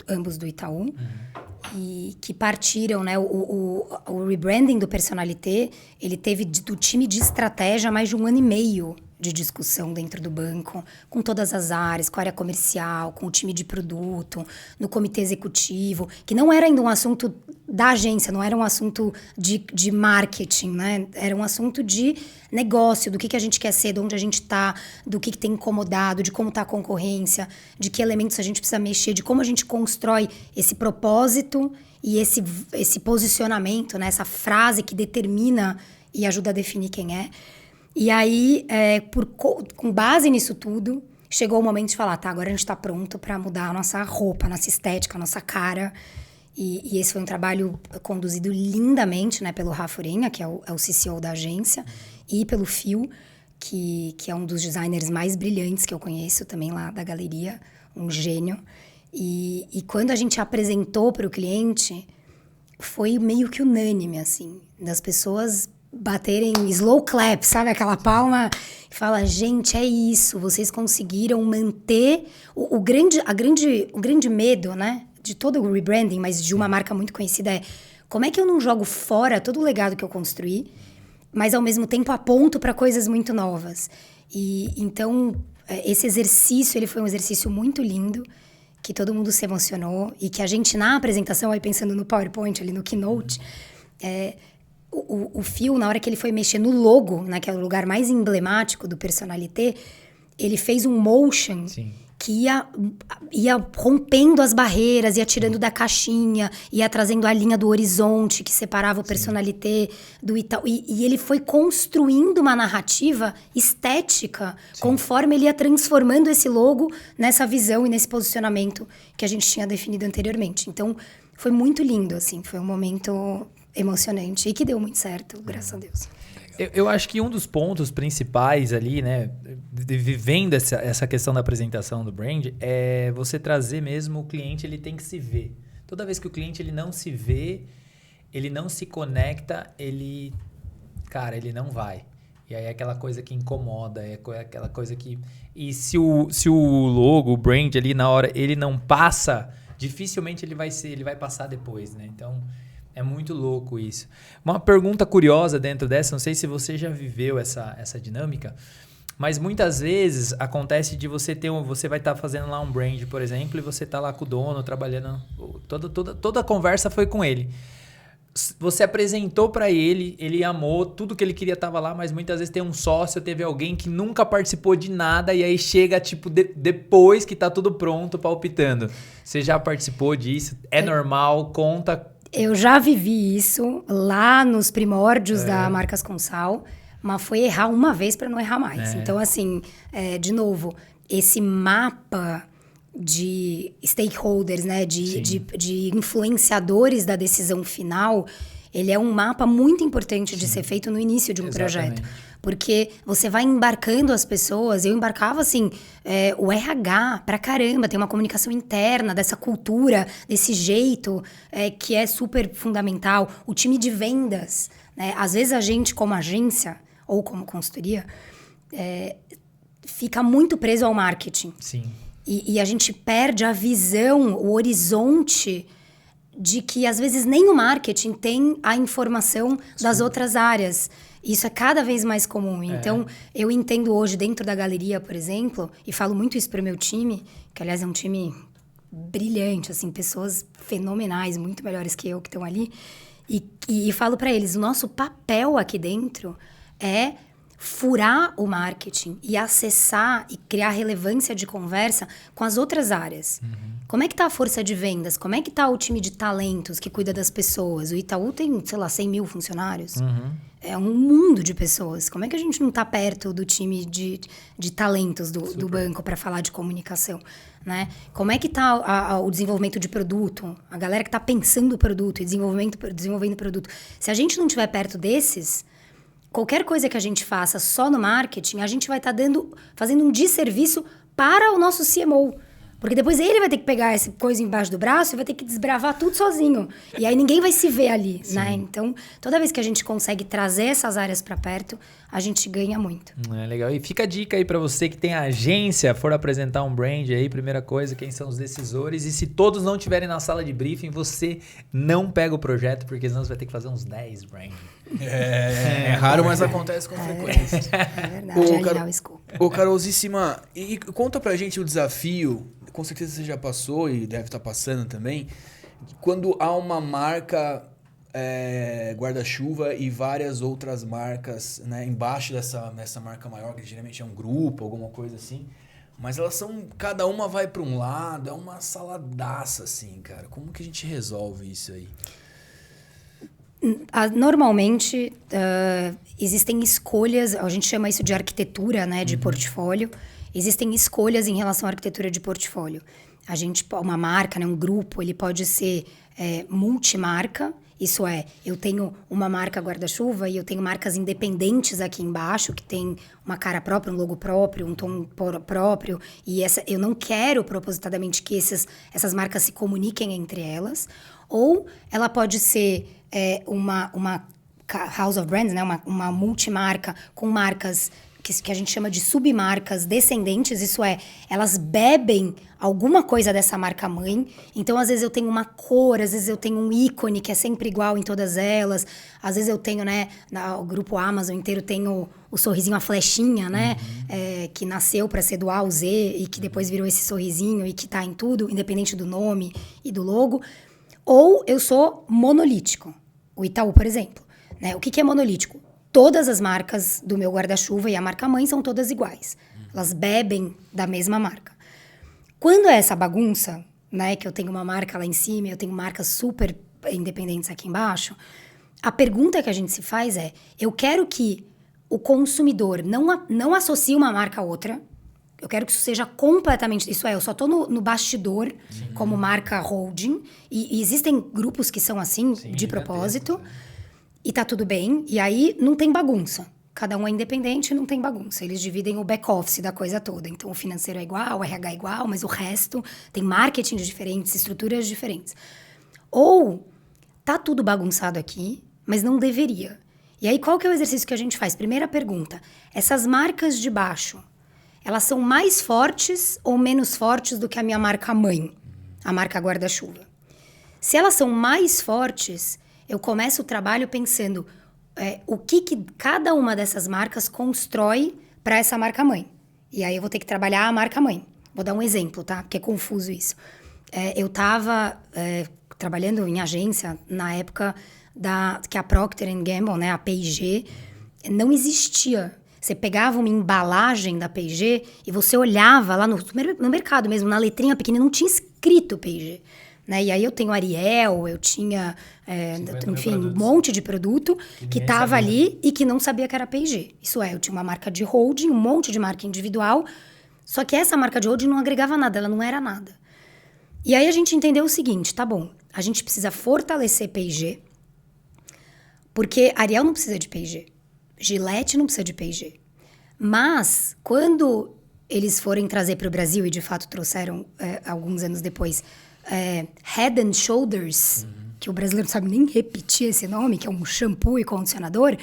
ambos do Itaú. E que partiram, né, o rebranding do Personalité, ele teve do time de estratégia mais de 1 ano e meio de discussão dentro do banco, com todas as áreas, com a área comercial, com o time de produto, no comitê executivo, que não era ainda um assunto da agência, não era um assunto de marketing, né? Era um assunto de negócio, do que a gente quer ser, de onde a gente está, do que tem incomodado, de como está a concorrência, de que elementos a gente precisa mexer, de como a gente constrói esse propósito e esse posicionamento, né? Essa frase que determina e ajuda a definir quem é. E aí, com base nisso tudo, chegou o momento de falar, tá, agora a gente está pronto para mudar a nossa roupa, a nossa estética, a nossa cara. E esse foi um trabalho conduzido lindamente, né, pelo Rafa Urenha, que é o CCO da agência, e pelo Phil, que é um dos designers mais brilhantes que eu conheço também lá da galeria, um gênio. E quando a gente apresentou para o cliente, foi meio que unânime, assim, das pessoas baterem slow clap, sabe? Aquela palma e fala, gente, é isso, vocês conseguiram manter o grande medo, né? De todo o rebranding, mas de uma marca muito conhecida é como é que eu não jogo fora todo o legado que eu construí, mas ao mesmo tempo aponto para coisas muito novas. E então esse exercício, ele foi um exercício muito lindo, que todo mundo se emocionou e que a gente na apresentação, aí pensando no PowerPoint, ali no Keynote, o Phil, na hora que ele foi mexer no logo, né, que é o lugar mais emblemático do Personalité, ele fez um motion que ia rompendo as barreiras, ia tirando da caixinha, ia trazendo a linha do horizonte que separava o Personalité do Itaú. E ele foi construindo uma narrativa estética conforme ele ia transformando esse logo nessa visão e nesse posicionamento que a gente tinha definido anteriormente. Então, foi muito lindo, assim, foi um momento emocionante e que deu muito certo, graças a Deus.
Eu acho que um dos pontos principais ali, né, vivendo essa questão da apresentação do brand, é você trazer mesmo o cliente, ele tem que se ver. Toda vez que o cliente ele não se vê, ele não se conecta, ele não vai. E aí é aquela coisa que incomoda, é aquela coisa que... E se o logo, o brand ali na hora, ele não passa, dificilmente ele vai passar depois, né? Então, é muito louco isso. Uma pergunta curiosa dentro dessa, não sei se você já viveu essa dinâmica, mas muitas vezes acontece de você você vai estar fazendo lá um brand, por exemplo, e você está lá com o dono, trabalhando, toda a conversa foi com ele. Você apresentou para ele, ele amou, tudo que ele queria estava lá, mas muitas vezes tem um sócio, teve alguém que nunca participou de nada e aí chega tipo depois que tá tudo pronto, palpitando. Você já participou disso? É normal? Conta.
Eu já vivi isso lá nos primórdios da Marcas com Sal, mas foi errar uma vez para não errar mais. Então, assim, de novo, esse mapa de stakeholders, né, de influenciadores da decisão final, ele é um mapa muito importante de ser feito no início de um projeto. Porque você vai embarcando as pessoas, eu embarcava assim, o RH pra caramba, tem uma comunicação interna dessa cultura, desse jeito, que é super fundamental. O time de vendas, né? Às vezes a gente como agência ou como consultoria, fica muito preso ao marketing.
Sim.
E a gente perde a visão, o horizonte de que, às vezes, nem o marketing tem a informação das outras áreas. Isso é cada vez mais comum. Então, eu entendo hoje, dentro da galeria, por exemplo, e falo muito isso para o meu time, que, aliás, é um time brilhante, assim, pessoas fenomenais, muito melhores que eu, que estão ali. E falo para eles, o nosso papel aqui dentro é furar o marketing e acessar e criar relevância de conversa com as outras áreas. Como é que tá a força de vendas? Como é que tá o time de talentos que cuida das pessoas? O Itaú tem, sei lá, 100 mil funcionários. É um mundo de pessoas. Como é que a gente não tá perto do time de talentos do banco para falar de comunicação? Né? Como é que tá o desenvolvimento de produto? A galera que tá pensando o produto e desenvolvendo produto. Se a gente não estiver perto desses... Qualquer coisa que a gente faça só no marketing, a gente vai estar fazendo um desserviço para o nosso CMO. Porque depois ele vai ter que pegar essa coisa embaixo do braço e vai ter que desbravar tudo sozinho. E aí ninguém vai se ver ali, né? Então, toda vez que a gente consegue trazer essas áreas para perto, a gente ganha muito.
Legal. E fica a dica aí para você que tem agência, for apresentar um brand aí, primeira coisa, quem são os decisores. E se todos não estiverem na sala de briefing, você não pega o projeto, porque senão você vai ter que fazer uns 10 brands.
É raro, mas acontece com frequência.
É verdade,
Ô, Carolzíssima, e conta pra gente o desafio, com certeza você já passou e deve estar passando também, quando há uma marca guarda-chuva e várias outras marcas, né, embaixo dessa marca maior, que geralmente é um grupo, alguma coisa assim, mas elas são, cada uma vai para um lado, é uma saladaça assim, cara. Como que a gente resolve isso aí?
Normalmente, existem escolhas, a gente chama isso de arquitetura, né, de portfólio. Existem escolhas em relação à arquitetura de portfólio. Uma marca, né, um grupo, ele pode ser multimarca, isso é, eu tenho uma marca guarda-chuva e eu tenho marcas independentes aqui embaixo, que tem uma cara própria, um logo próprio, um tom próprio, e eu não quero propositadamente que essas marcas se comuniquem entre elas. Ou ela pode ser uma house of brands, né? uma multimarca com marcas que a gente chama de submarcas descendentes, isso é, elas bebem alguma coisa dessa marca mãe. Então, às vezes eu tenho uma cor, às vezes eu tenho um ícone que é sempre igual em todas elas. Às vezes eu tenho, né, o grupo Amazon inteiro tem o sorrisinho, a flechinha, né, que nasceu para ser do A ao Z e que depois virou esse sorrisinho e que tá em tudo, independente do nome e do logo. Ou eu sou monolítico. O Itaú, por exemplo. Né? O que é monolítico? Todas as marcas do meu guarda-chuva e a marca-mãe são todas iguais. Elas bebem da mesma marca. Quando é essa bagunça, né, que eu tenho uma marca lá em cima e eu tenho marcas super independentes aqui embaixo, a pergunta que a gente se faz é, eu quero que o consumidor não associe uma marca a outra. Eu quero que isso seja completamente... Isso é, eu só estou no bastidor como marca holding. E existem grupos que são assim, de propósito. E tá tudo bem, e aí não tem bagunça. Cada um é independente e não tem bagunça. Eles dividem o back-office da coisa toda. Então, o financeiro é igual, o RH é igual, mas o resto tem marketing diferentes, estruturas diferentes. Ou tá tudo bagunçado aqui, mas não deveria. E aí, qual que é o exercício que a gente faz? Primeira pergunta. Essas marcas de baixo, elas são mais fortes ou menos fortes do que a minha marca mãe? A marca guarda-chuva. Se elas são mais fortes, eu começo o trabalho pensando... o que cada uma dessas marcas constrói para essa marca-mãe. E aí eu vou ter que trabalhar a marca-mãe. Vou dar um exemplo, tá? Porque é confuso isso. Eu estava trabalhando em agência na época que a Procter & Gamble, né, a P&G, não existia. Você pegava uma embalagem da P&G e você olhava lá no mercado mesmo, na letrinha pequena, não tinha escrito P&G. Né? E aí eu tenho Ariel, eu tinha, enfim, um monte de produto que estava ali e que não sabia que era P&G. Isso eu tinha uma marca de holding, um monte de marca individual, só que essa marca de holding não agregava nada, ela não era nada. E aí a gente entendeu o seguinte, tá bom, a gente precisa fortalecer P&G, porque Ariel não precisa de P&G, Gillette não precisa de P&G. Mas, quando eles forem trazer para o Brasil, e de fato trouxeram alguns anos depois... Head and Shoulders, que o brasileiro não sabe nem repetir esse nome, que é um shampoo e condicionador,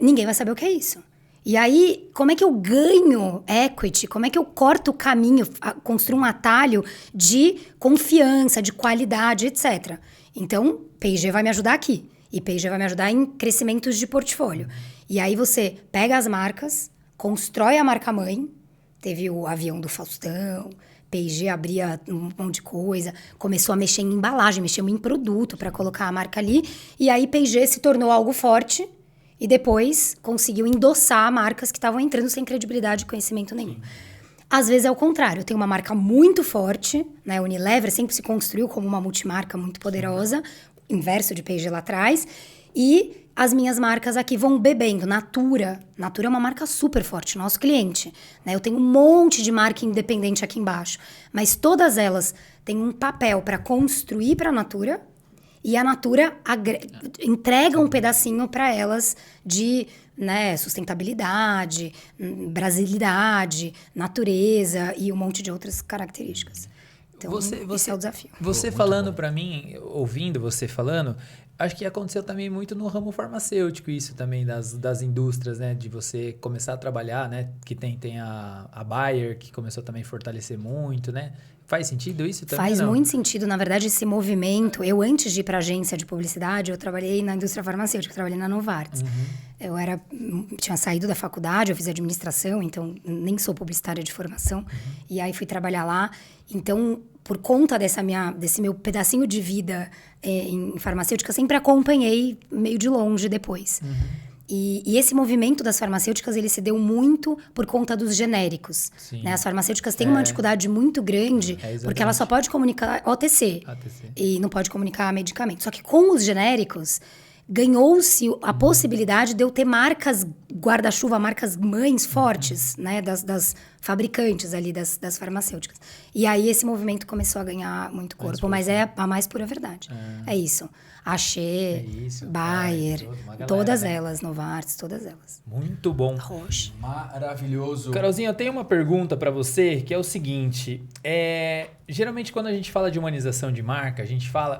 ninguém vai saber o que é isso. E aí, como é que eu ganho equity? Como é que eu corto o caminho, construo um atalho de confiança, de qualidade, etc. Então, P&G vai me ajudar aqui. E P&G vai me ajudar em crescimentos de portfólio. E aí você pega as marcas, constrói a marca-mãe, teve o avião do Faustão... P&G abria um monte de coisa, começou a mexer em embalagem, mexeu em produto para colocar a marca ali, e aí P&G se tornou algo forte e depois conseguiu endossar marcas que estavam entrando sem credibilidade e conhecimento nenhum. Às vezes é o contrário, tem uma marca muito forte, né? Unilever sempre se construiu como uma multimarca muito poderosa, inverso de P&G lá atrás, e as minhas marcas aqui vão bebendo. Natura é uma marca super forte, nosso cliente. Né? Eu tenho um monte de marca independente aqui embaixo. Mas todas elas têm um papel para construir para a Natura. E a Natura entrega um pedacinho para elas de sustentabilidade, brasilidade, natureza e um monte de outras características. Então, esse é o desafio.
Você falando para mim, ouvindo você falando... Acho que aconteceu também muito no ramo farmacêutico, isso também das indústrias, né? De você começar a trabalhar, né? Que tem a Bayer, que começou também a fortalecer muito, né? Faz sentido isso também?
Faz muito sentido. Na verdade, esse movimento... Eu, antes de ir para a agência de publicidade, eu trabalhei na indústria farmacêutica, eu trabalhei na Novartis. Eu tinha saído da faculdade, eu fiz administração, então nem sou publicitária de formação. E aí fui trabalhar lá. Então, por conta desse meu pedacinho de vida em farmacêutica, eu sempre acompanhei meio de longe depois. E esse movimento das farmacêuticas, ele se deu muito por conta dos genéricos. Né? As farmacêuticas têm uma dificuldade muito grande, porque ela só pode comunicar OTC. E não pode comunicar medicamento. Só que com os genéricos, ganhou-se a possibilidade de eu ter marcas guarda-chuva, marcas mães fortes, né? Das fabricantes ali, das farmacêuticas. E aí esse movimento começou a ganhar muito corpo, mas é a mais pura verdade. É isso. Axê, Bayer, todas elas, Novartis, todas elas.
Muito bom.
Roche.
Maravilhoso.
Carolzinha, eu tenho uma pergunta para você, que é o seguinte. Geralmente, quando a gente fala de humanização de marca,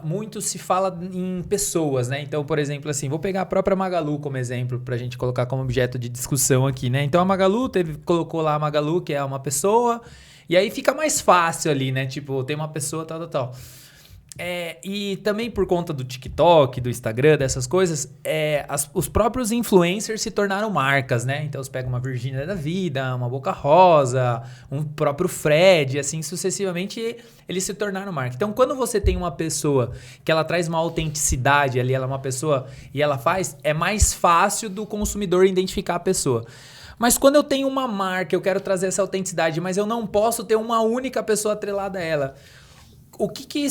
muito se fala em pessoas, né? Então, por exemplo, assim, vou pegar a própria Magalu como exemplo, pra gente colocar como objeto de discussão aqui, né? Então, a Magalu colocou lá a Magalu, que é uma pessoa, e aí fica mais fácil ali, né? Tipo, tem uma pessoa, tal. E também por conta do TikTok, do Instagram, dessas coisas, os próprios influencers se tornaram marcas, né? Então você pega uma Virgínia da vida, uma Boca Rosa, um próprio Fred, assim sucessivamente, eles se tornaram marca. Então quando você tem uma pessoa que ela traz uma autenticidade ali, ela é uma pessoa e ela faz, é mais fácil do consumidor identificar a pessoa. Mas quando eu tenho uma marca, eu quero trazer essa autenticidade, mas eu não posso ter uma única pessoa atrelada a ela. O que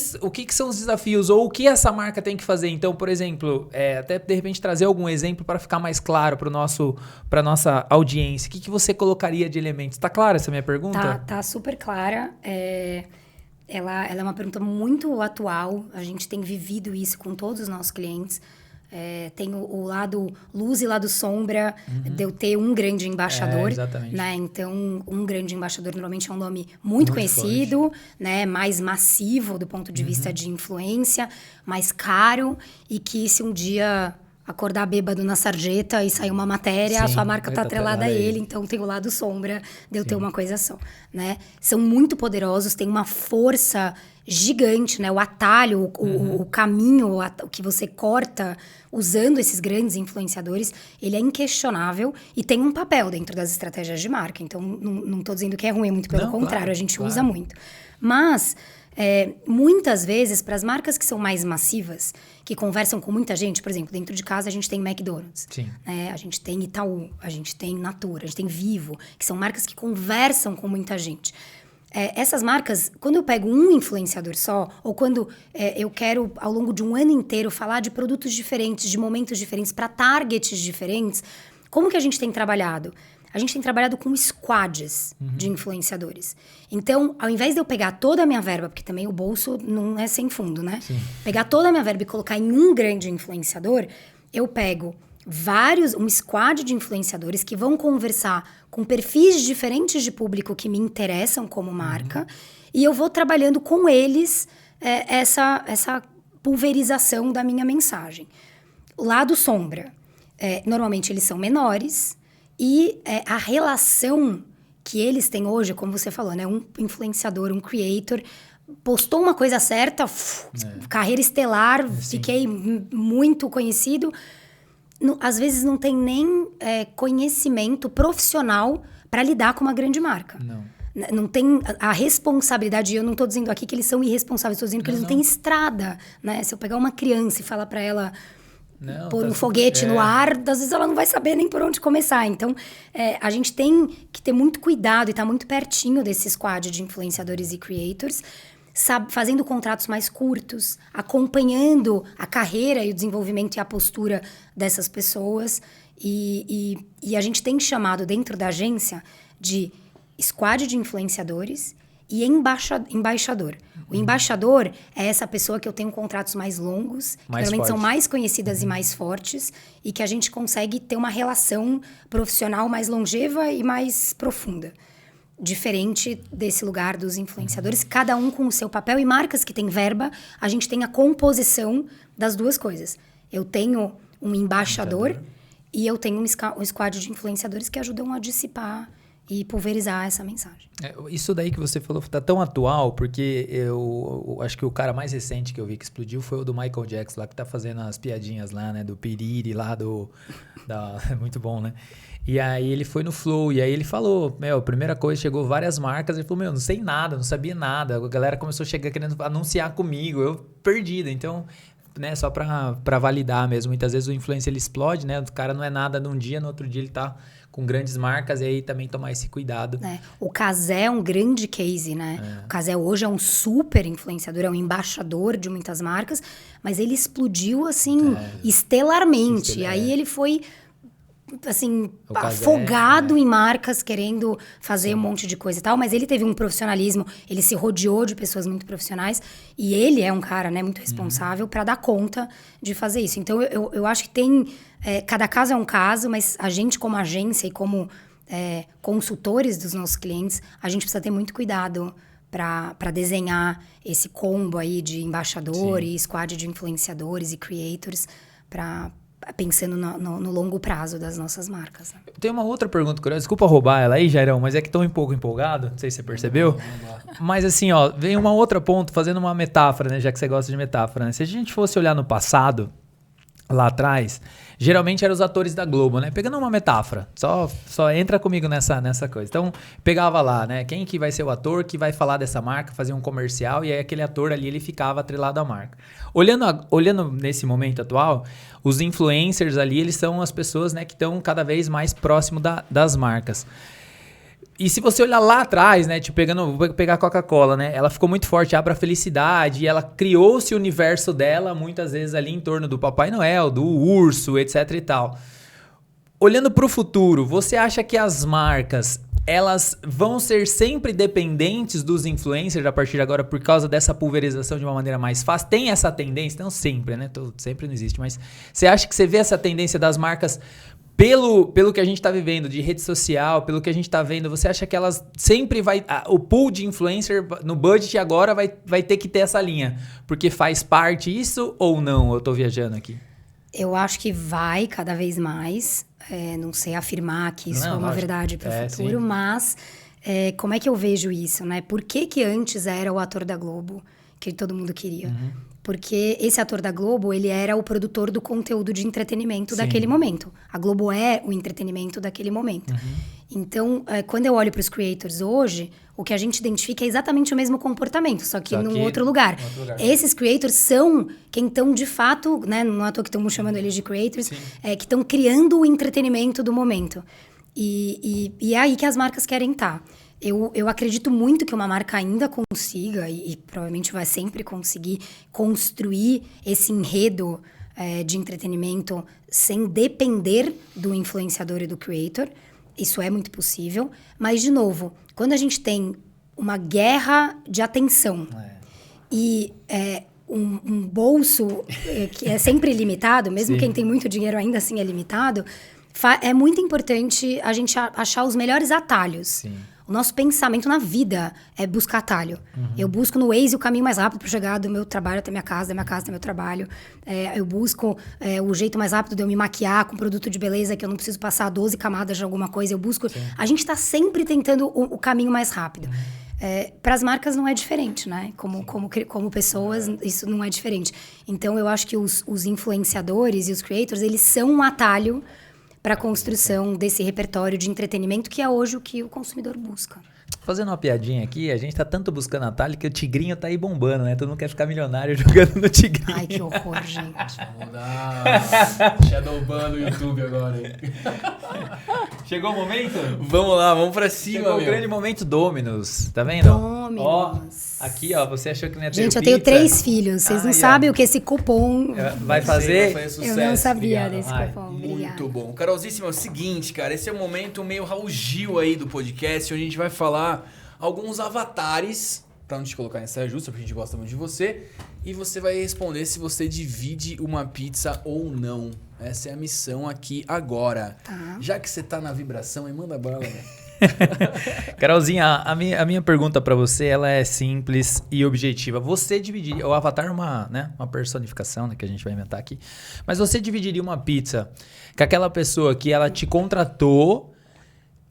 são os desafios? Ou o que essa marca tem que fazer? Então, por exemplo, até de repente trazer algum exemplo para ficar mais claro para nossa audiência. O que você colocaria de elementos? Tá clara essa minha pergunta?
Tá super clara. Ela é uma pergunta muito atual. A gente tem vivido isso com todos os nossos clientes. Tem o lado luz e lado sombra de eu ter um grande embaixador.
Exatamente.
Né? Então, um grande embaixador normalmente é um nome muito conhecido, né? Mais massivo do ponto de vista de influência, mais caro, e que se um dia acordar bêbado na sarjeta e sair uma matéria, a sua marca tá atrelada a ele, então tem o lado sombra de eu ter uma coisa só, né? São muito poderosos, tem uma força gigante, né? O atalho, o caminho, o que você corta usando esses grandes influenciadores, ele é inquestionável e tem um papel dentro das estratégias de marca. Então, não tô dizendo que é ruim, muito pelo contrário, a gente usa muito. Mas... muitas vezes, para as marcas que são mais massivas, que conversam com muita gente, por exemplo, dentro de casa a gente tem McDonald's, a gente tem Itaú, a gente tem Natura, a gente tem Vivo, que são marcas que conversam com muita gente. Essas marcas, quando eu pego um influenciador só, ou quando eu quero, ao longo de um ano inteiro, falar de produtos diferentes, de momentos diferentes, para targets diferentes, como que a gente tem trabalhado? A gente tem trabalhado com squads de influenciadores. Então, ao invés de eu pegar toda a minha verba, porque também o bolso não é sem fundo, né? Sim. Pegar toda a minha verba e colocar em um grande influenciador, eu pego um squad de influenciadores que vão conversar com perfis diferentes de público que me interessam como marca, e eu vou trabalhando com eles essa pulverização da minha mensagem. O lado sombra. Normalmente eles são menores, e a relação que eles têm hoje, como você falou, né? Um influenciador, um creator, postou uma coisa certa, carreira estelar, fiquei muito conhecido. Às vezes não tem nem conhecimento profissional para lidar com uma grande marca. Não tem a responsabilidade. E eu não estou dizendo aqui que eles são irresponsáveis, estou dizendo que eles não têm estrada, né? Se eu pegar uma criança e falar para ela... pôr um foguete no ar, às vezes ela não vai saber nem por onde começar. Então, a gente tem que ter muito cuidado e estar muito pertinho desse squad de influenciadores e creators, fazendo contratos mais curtos, acompanhando a carreira e o desenvolvimento e a postura dessas pessoas. E a gente tem chamado dentro da agência de squad de influenciadores e embaixador. O embaixador é essa pessoa que eu tenho contratos mais longos, que realmente são mais conhecidas e mais fortes, e que a gente consegue ter uma relação profissional mais longeva e mais profunda. Diferente desse lugar dos influenciadores, cada um com o seu papel, e marcas que têm verba, a gente tem a composição das duas coisas. Eu tenho um embaixador e eu tenho um squad de influenciadores que ajudam a dissipar e pulverizar essa mensagem.
Isso daí que você falou tá tão atual, porque eu acho que o cara mais recente que eu vi que explodiu foi o do Michael Jackson, lá que tá fazendo as piadinhas lá, né? Do piriri lá, muito bom, né? E aí ele foi no Flow, e aí ele falou, a primeira coisa, chegou várias marcas, ele falou, não sei nada, não sabia nada, a galera começou a chegar querendo anunciar comigo, eu perdido, então... Né, só pra validar mesmo. Muitas vezes o influencer ele explode, né? O cara não é nada num dia, no outro dia ele tá com grandes marcas, e aí também tomar esse cuidado.
O Cazé é um grande case, né? O Cazé hoje é um super influenciador, é um embaixador de muitas marcas, mas ele explodiu, assim, estelarmente. E aí ele foi... assim, afogado em marcas, querendo fazer um monte de coisa e tal, mas ele teve um profissionalismo, ele se rodeou de pessoas muito profissionais, e ele é um cara, né, muito responsável para dar conta de fazer isso. Então, eu acho que tem... cada caso é um caso, mas a gente, como agência e como consultores dos nossos clientes, a gente precisa ter muito cuidado para desenhar esse combo aí de embaixador e squad de influenciadores e creators, pensando no longo prazo das nossas marcas. Né?
Tem uma outra pergunta curiosa, desculpa roubar ela aí, Jairão, mas é que estou um pouco empolgado, não sei se você percebeu. Mas assim, ó, vem uma outra ponto, fazendo uma metáfora, né, já que você gosta de metáfora, né? Se a gente fosse olhar no passado, lá atrás, geralmente eram os atores da Globo, né? Pegando uma metáfora, só entra comigo nessa coisa. Então, pegava lá, né? Quem que vai ser o ator que vai falar dessa marca, fazer um comercial, e aí aquele ator ali, ele ficava atrelado à marca. Olhando nesse momento atual, os influencers ali, eles são as pessoas, né, que estão cada vez mais próximo das marcas. E se você olhar lá atrás, né, tipo, vou pegar a Coca-Cola, né, ela ficou muito forte, Abra Felicidade, e ela criou-se o universo dela, muitas vezes ali em torno do Papai Noel, do urso, etc e tal. Olhando para o futuro, você acha que as marcas, elas vão ser sempre dependentes dos influencers a partir de agora por causa dessa pulverização de uma maneira mais fácil? Tem essa tendência? Não sempre, né? Sempre não existe, mas você acha que você vê essa tendência das marcas pelo que a gente está vivendo de rede social, pelo que a gente está vendo, você acha que elas sempre o pool de influencer no budget agora vai ter que ter essa linha? Porque faz parte isso ou não? Eu estou viajando aqui.
Eu acho que vai cada vez mais. Não sei afirmar que isso é uma verdade para o futuro, sim. Mas como é que eu vejo isso, né? Por que antes era o ator da Globo que todo mundo queria? Porque esse ator da Globo, ele era o produtor do conteúdo de entretenimento, sim, daquele momento. A Globo é o entretenimento daquele momento. Então, quando eu olho para os creators hoje, o que a gente identifica é exatamente o mesmo comportamento, só que num outro lugar. Esses creators são quem estão, de fato, né, não é à toa que estão chamando eles de creators, que estão criando o entretenimento do momento. E é aí que as marcas querem estar. Eu acredito muito que uma marca ainda consiga, e provavelmente vai sempre conseguir, construir esse enredo de entretenimento sem depender do influenciador e do creator. Isso é muito possível. Mas, de novo, quando a gente tem uma guerra de atenção e um bolso que é sempre limitado, mesmo, sim, quem tem muito dinheiro ainda assim é limitado, é muito importante a gente achar os melhores atalhos. Sim. O nosso pensamento na vida é buscar atalho. Eu busco no Waze o caminho mais rápido para chegar do meu trabalho até minha casa, da minha casa até meu trabalho. Eu busco o jeito mais rápido de eu me maquiar com produto de beleza, que eu não preciso passar 12 camadas de alguma coisa. Eu busco... Sim. A gente está sempre tentando o caminho mais rápido. Para as marcas não é diferente, né? Como pessoas, isso não é diferente. Então, eu acho que os influenciadores e os creators, eles são um atalho para a construção desse repertório de entretenimento que é hoje o que o consumidor busca.
Fazendo uma piadinha aqui, a gente tá tanto buscando atalho que o tigrinho tá aí bombando, né? Todo mundo quer ficar milionário jogando no tigrinho.
Ai, que horror, gente.
Vamos dar Shadowban no YouTube agora, hein?
Chegou o momento?
Vamos lá, vamos pra cima,
Chegou o grande momento Dominus, tá vendo?
Dominus.
Ó, aqui, ó, você achou que não ia ter
Gente, eu
pizza?
tenho 3 filhos, vocês não sabem o que esse cupom...
Vai fazer?
Vai sucesso.
Eu não sabia.
Obrigado.
Desse cupom, obrigada.
Muito bom. Carolzíssima, é o seguinte, cara, esse é o momento meio Raul Gil aí do podcast, onde a gente vai falar alguns avatares, pra não te colocar em saia justa, porque a gente gosta muito de você, e você vai responder se você divide uma pizza ou não. Essa é a missão aqui agora.
Tá.
Já que você tá na vibração, manda bala, né?
Carolzinha, a minha pergunta pra você, ela é simples e objetiva. Você dividiria... O avatar é uma personificação, né, que a gente vai inventar aqui. Mas você dividiria uma pizza com aquela pessoa que ela te contratou,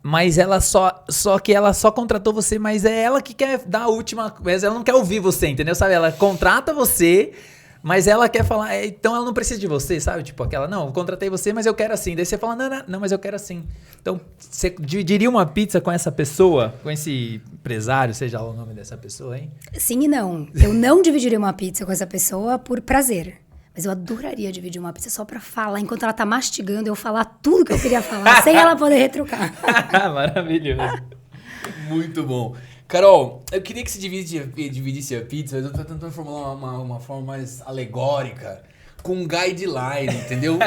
mas ela só que ela só contratou você, mas é ela que quer dar a última... Mas ela não quer ouvir você, entendeu? Sabe? Ela contrata você... Mas ela quer falar, então ela não precisa de você, sabe? Tipo aquela, não, eu contratei você, mas eu quero assim. Daí você fala, não, mas eu quero assim. Então, você dividiria uma pizza com essa pessoa, com esse empresário, seja lá o nome dessa pessoa, hein?
Sim e não. Eu não dividiria uma pizza com essa pessoa por prazer. Mas eu adoraria dividir uma pizza só pra falar, enquanto ela tá mastigando, eu falar tudo que eu queria falar, sem ela poder retrucar.
Maravilhoso.
Muito bom. Carol, eu queria que você dividisse a pizza, mas eu tô tentando formular uma forma mais alegórica, com um guideline, entendeu?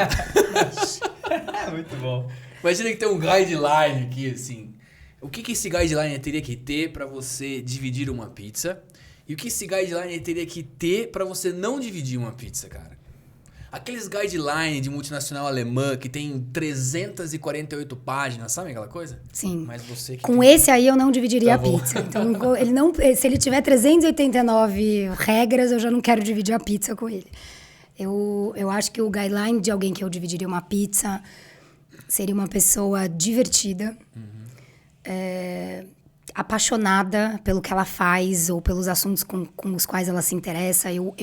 Muito bom.
Imagina que tem um guideline aqui, assim. O que esse guideline teria que ter pra você dividir uma pizza? E o que esse guideline teria que ter pra você não dividir uma pizza, cara? Aqueles guidelines de multinacional alemã que tem 348 páginas, sabe aquela coisa?
Sim.
Mas você que
com esse aí eu não dividiria a pizza. Então, se ele tiver 389 regras, eu já não quero dividir a pizza com ele. Eu acho que o guideline de alguém que eu dividiria uma pizza seria uma pessoa divertida, apaixonada pelo que ela faz ou pelos assuntos com os quais ela se interessa. Eu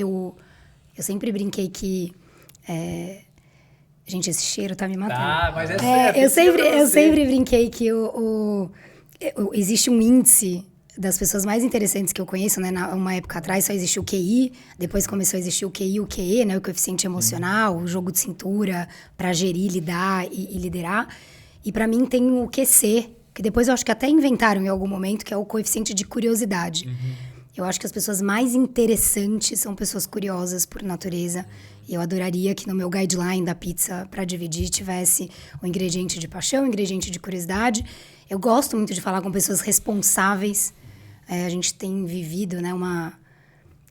sempre brinquei que... Gente, esse cheiro tá me matando.
Ah, mas
eu sempre brinquei que existe um índice das pessoas mais interessantes que eu conheço, né? Uma época atrás só existia o QI, depois começou a existir o QI e o QE, né? O coeficiente emocional, o jogo de cintura para gerir, lidar e liderar. E para mim tem o QC, que depois eu acho que até inventaram em algum momento, que é o coeficiente de curiosidade. Eu acho que as pessoas mais interessantes são pessoas curiosas por natureza. E eu adoraria que no meu guideline da pizza para dividir tivesse o ingrediente de paixão, o ingrediente de curiosidade. Eu gosto muito de falar com pessoas responsáveis. A gente tem vivido, né,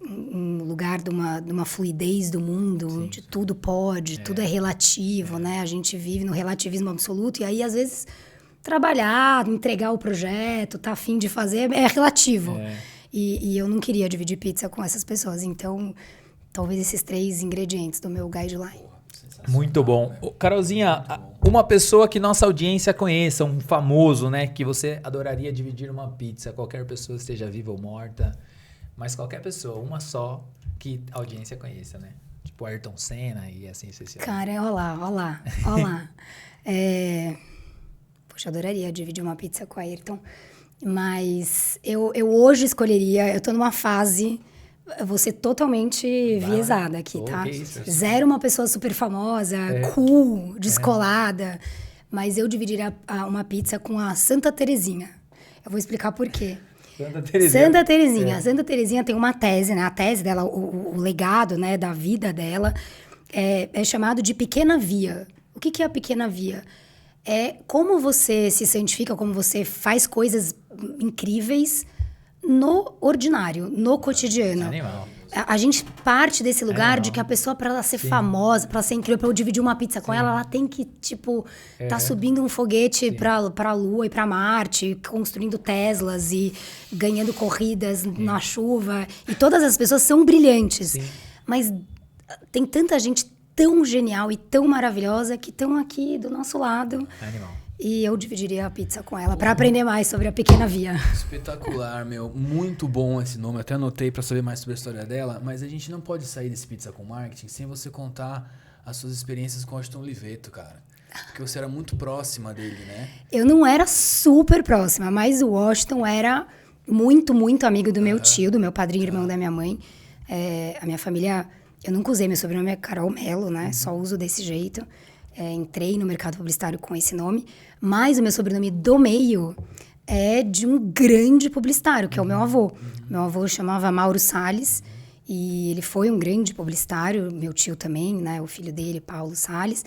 um lugar de uma fluidez do mundo, onde tudo pode, tudo é relativo, né? A gente vive no relativismo absoluto. E aí, às vezes, trabalhar, entregar o projeto, tá a fim de fazer, é relativo. E eu não queria dividir pizza com essas pessoas. Então, talvez esses 3 ingredientes do meu guideline.
Muito bom. Carolzinha, uma pessoa que nossa audiência conheça, um famoso, né? Que você adoraria dividir uma pizza. Qualquer pessoa, esteja viva ou morta. Mas qualquer pessoa, uma só, que a audiência conheça, né? Tipo Ayrton Senna e assim sucessivamente.
Cara, ó lá. Poxa, adoraria dividir uma pizza com a Ayrton. Mas eu hoje escolheria... Eu tô numa fase... Eu vou ser totalmente viesada aqui, tá? Zero uma pessoa super famosa, cool, descolada. Mas eu dividiria uma pizza com a Santa Terezinha. Eu vou explicar por quê. Santa Terezinha. A Santa Terezinha tem uma tese, né? A tese dela, o legado, né, da vida dela é chamado de pequena via. O que é a pequena via? É como você se santifica, como você faz coisas incríveis no ordinário, no cotidiano.
Animal.
A gente parte desse lugar de que a pessoa, para ela ser famosa, para ela ser incrível, para eu dividir uma pizza com ela tem que, tipo, tá subindo um foguete pra Lua e pra Marte, construindo Teslas e ganhando corridas na chuva. E todas as pessoas são brilhantes.
Sim.
Mas tem tanta gente tão genial e tão maravilhosa que estão aqui do nosso lado.
Animal.
E eu dividiria a pizza com ela para aprender mais sobre a pequena via.
Espetacular, meu. Muito bom esse nome. Eu até anotei para saber mais sobre a história dela. Mas a gente não pode sair desse Pizza com Marketing sem você contar as suas experiências com o Washington Oliveto, cara. Porque você era muito próxima dele, né?
Eu não era super próxima, mas o Washington era muito, muito amigo do meu tio, do meu padrinho e irmão da minha mãe. A minha família... Eu nunca usei meu sobrenome, é Carol Mello, né? Só uso desse jeito. Entrei no mercado publicitário com esse nome. Mas o meu sobrenome do meio é de um grande publicitário, que é o meu avô. Meu avô chamava Mauro Salles. E ele foi um grande publicitário. Meu tio também, né? O filho dele, Paulo Salles.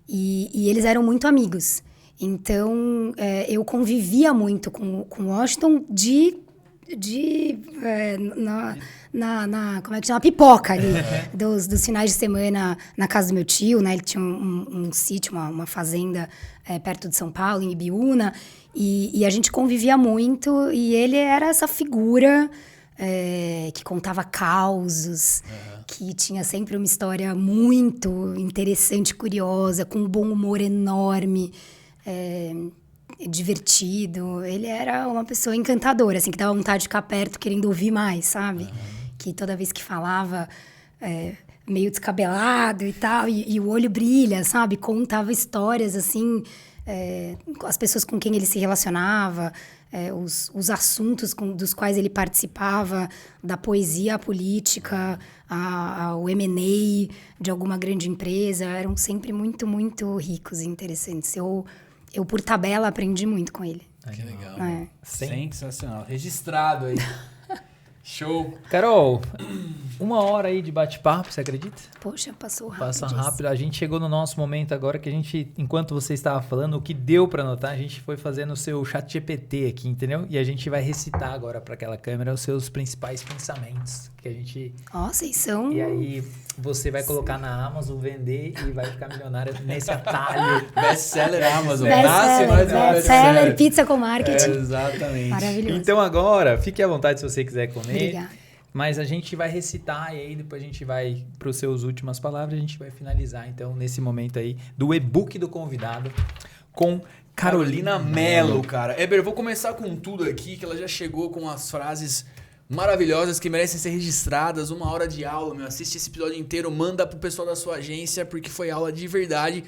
E eles eram muito amigos. Então, eu convivia muito com o Washington como é que chama? Pipoca ali, dos finais de semana na casa do meu tio, né? Ele tinha um sítio, uma fazenda perto de São Paulo, em Ibiúna, e a gente convivia muito, e ele era essa figura que contava causos, que tinha sempre uma história muito interessante, curiosa, com um bom humor enorme, divertido. Ele era uma pessoa encantadora, assim, que dava vontade de ficar perto, querendo ouvir mais, sabe? Que toda vez que falava, meio descabelado e tal, e o olho brilha, sabe? Contava histórias, assim, as pessoas com quem ele se relacionava, os assuntos dos quais ele participava, da poesia à política, ao M&A de alguma grande empresa, eram sempre muito, muito ricos e interessantes. Eu, por tabela, aprendi muito com ele.
Que legal.
Sensacional.
Registrado aí. Show.
Carol, 1 hora aí de bate-papo, você acredita?
Poxa, passou rápido.
Passa rápido. A gente chegou no nosso momento agora que a gente, enquanto você estava falando, o que deu para notar, a gente foi fazendo o seu chat GPT aqui, entendeu? E a gente vai recitar agora para aquela câmera os seus principais pensamentos. Que a gente...
Vocês são...
E aí você vai colocar na Amazon, vender e vai ficar milionário nesse atalho.
Best-seller Amazon.
Best-seller, pizza com marketing.
Exatamente.
Maravilhoso.
Então agora, fique à vontade se você quiser comer.
Obrigada.
Mas a gente vai recitar e aí depois a gente vai para os seus últimas palavras, a gente vai finalizar então nesse momento aí do e-book do convidado com Carolina Mello.
Cara. Eber, vou começar com tudo aqui, que ela já chegou com as frases maravilhosas que merecem ser registradas. 1 hora de aula, meu. Assiste esse episódio inteiro, manda pro pessoal da sua agência, porque foi aula de verdade.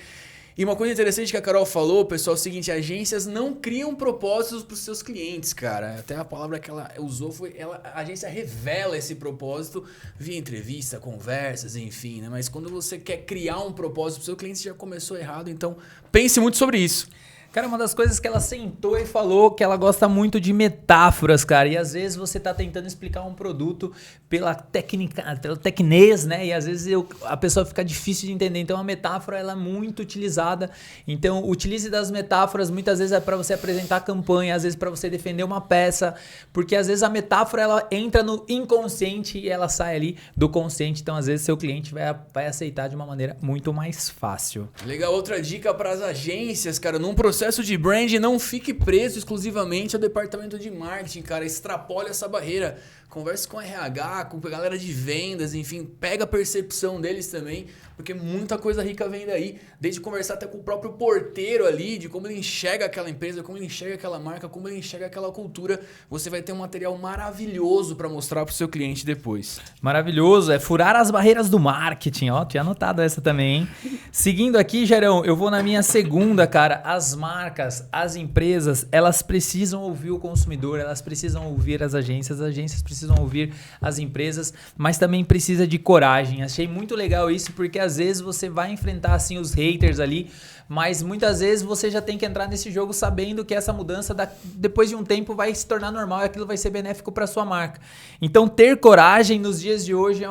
E uma coisa interessante que a Carol falou, pessoal, é o seguinte: agências não criam propósitos para os seus clientes, cara. Até a palavra que ela usou foi... a agência revela esse propósito via entrevista, conversas, enfim, né? Mas quando você quer criar um propósito para o seu cliente, você já começou errado. Então, pense muito sobre isso.
Cara, uma das coisas que ela sentou e falou que ela gosta muito de metáforas, cara. E às vezes você tá tentando explicar um produto pela técnica, pelo tecnês, né? E às vezes a pessoa fica difícil de entender. Então a metáfora ela é muito utilizada. Então utilize das metáforas. Muitas vezes é para você apresentar a campanha, às vezes para você defender uma peça, porque às vezes a metáfora ela entra no inconsciente e ela sai ali do consciente. Então às vezes seu cliente vai aceitar de uma maneira muito mais fácil.
Legal, outra dica para as agências, cara, num processo de brand, não fique preso exclusivamente ao departamento de marketing, cara, extrapole essa barreira, converse com a RH, com a galera de vendas, enfim, pega a percepção deles também, porque muita coisa rica vem daí, desde conversar até com o próprio porteiro ali, de como ele enxerga aquela empresa, como ele enxerga aquela marca, como ele enxerga aquela cultura, você vai ter um material maravilhoso para mostrar pro seu cliente depois.
Maravilhoso, é furar as barreiras do marketing, ó, tinha anotado essa também, hein? Seguindo aqui, Gerão, eu vou na minha segunda, cara, as marcas, as empresas, elas precisam ouvir o consumidor, elas precisam ouvir as agências precisam ouvir as empresas, mas também precisa de coragem. Achei muito legal isso, porque às vezes você vai enfrentar assim os haters ali, mas muitas vezes você já tem que entrar nesse jogo sabendo que essa mudança depois de um tempo vai se tornar normal e aquilo vai ser benéfico para sua marca. Então ter coragem nos dias de hoje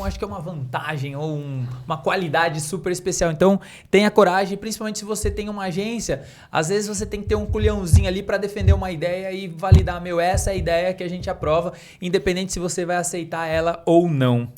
acho que é uma vantagem ou uma qualidade super especial. Então tenha coragem, principalmente se você tem uma agência, às vezes você tem que ter um culhãozinho ali para defender uma ideia e validar, essa é a ideia que a gente aprova, independente se você vai aceitar ela ou não.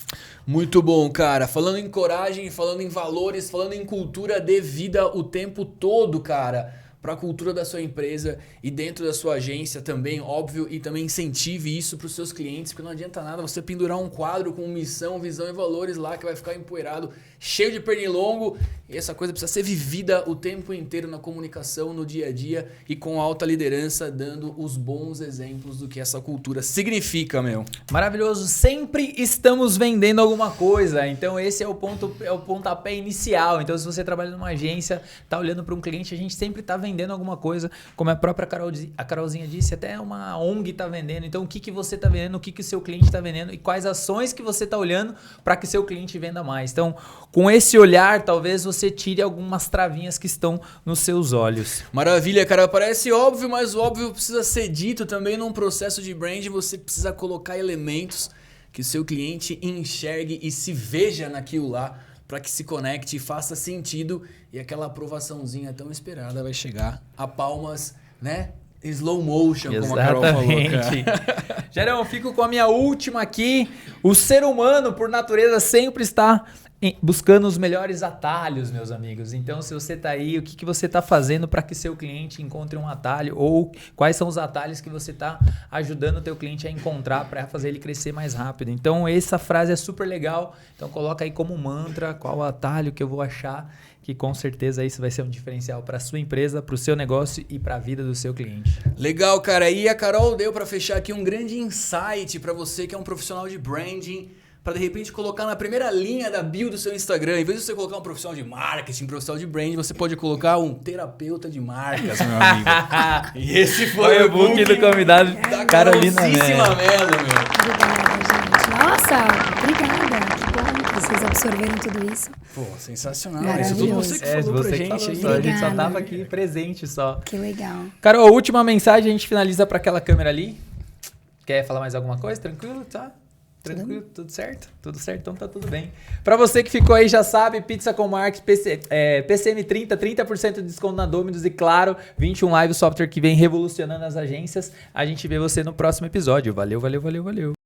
Muito bom, cara. Falando em coragem, falando em valores, falando em cultura, dê vida o tempo todo, cara, para a cultura da sua empresa e dentro da sua agência também, óbvio, e também incentive isso para os seus clientes, porque não adianta nada você pendurar um quadro com missão, visão e valores lá que vai ficar empoeirado, cheio de pernilongo, e essa coisa precisa ser vivida o tempo inteiro na comunicação, no dia a dia e com alta liderança, dando os bons exemplos do que essa cultura significa, meu.
Maravilhoso, sempre estamos vendendo alguma coisa, então esse é o pontapé inicial. Então se você trabalha numa agência, tá olhando para um cliente, a gente sempre tá vendendo alguma coisa, como a própria Carolzinha disse, até uma ONG tá vendendo. Então o que você tá vendendo, o que o seu cliente tá vendendo e quais ações que você tá olhando para que seu cliente venda mais. Então com esse olhar, talvez você tire algumas travinhas que estão nos seus olhos.
Maravilha, cara. Parece óbvio, mas o óbvio precisa ser dito também num processo de brand. Você precisa colocar elementos que o seu cliente enxergue e se veja naquilo lá, para que se conecte e faça sentido e aquela aprovaçãozinha tão esperada vai chegar a palmas, né? Slow motion, como a Carol falou, cara.
Gerão, eu fico com a minha última aqui. O ser humano, por natureza, sempre está buscando os melhores atalhos, meus amigos. Então, se você está aí, o que você está fazendo para que seu cliente encontre um atalho? Ou quais são os atalhos que você está ajudando o teu cliente a encontrar para fazer ele crescer mais rápido? Então, essa frase é super legal. Então, coloca aí como mantra qual o atalho que eu vou achar, que com certeza isso vai ser um diferencial para a sua empresa, para o seu negócio e para a vida do seu cliente.
Legal, cara. E a Carol deu para fechar aqui um grande insight para você que é um profissional de branding, para de repente colocar na primeira linha da bio do seu Instagram. Em vez de você colocar um profissional de marketing, profissional de branding, você pode colocar um terapeuta de marcas, meu amigo. E esse foi o book
do convidado
da
Carolina
Mello, meu.
Obrigada, gente. Nossa, obrigada. Que bom que vocês absorveram tudo isso.
Pô, sensacional. Isso tudo você que falou pra gente aí.
A gente só tava aqui presente só.
Que legal.
Carol, a última mensagem a gente finaliza para aquela câmera ali. Quer falar mais alguma coisa? Tranquilo? Tá? Tranquilo, tudo certo? Tudo certo, então tá tudo bem. Pra você que ficou aí, já sabe, Pizza com Marques, PCM30, 30% de desconto na Domino's e claro, 21 Live, o software que vem revolucionando as agências. A gente vê você no próximo episódio. Valeu, valeu, valeu, valeu.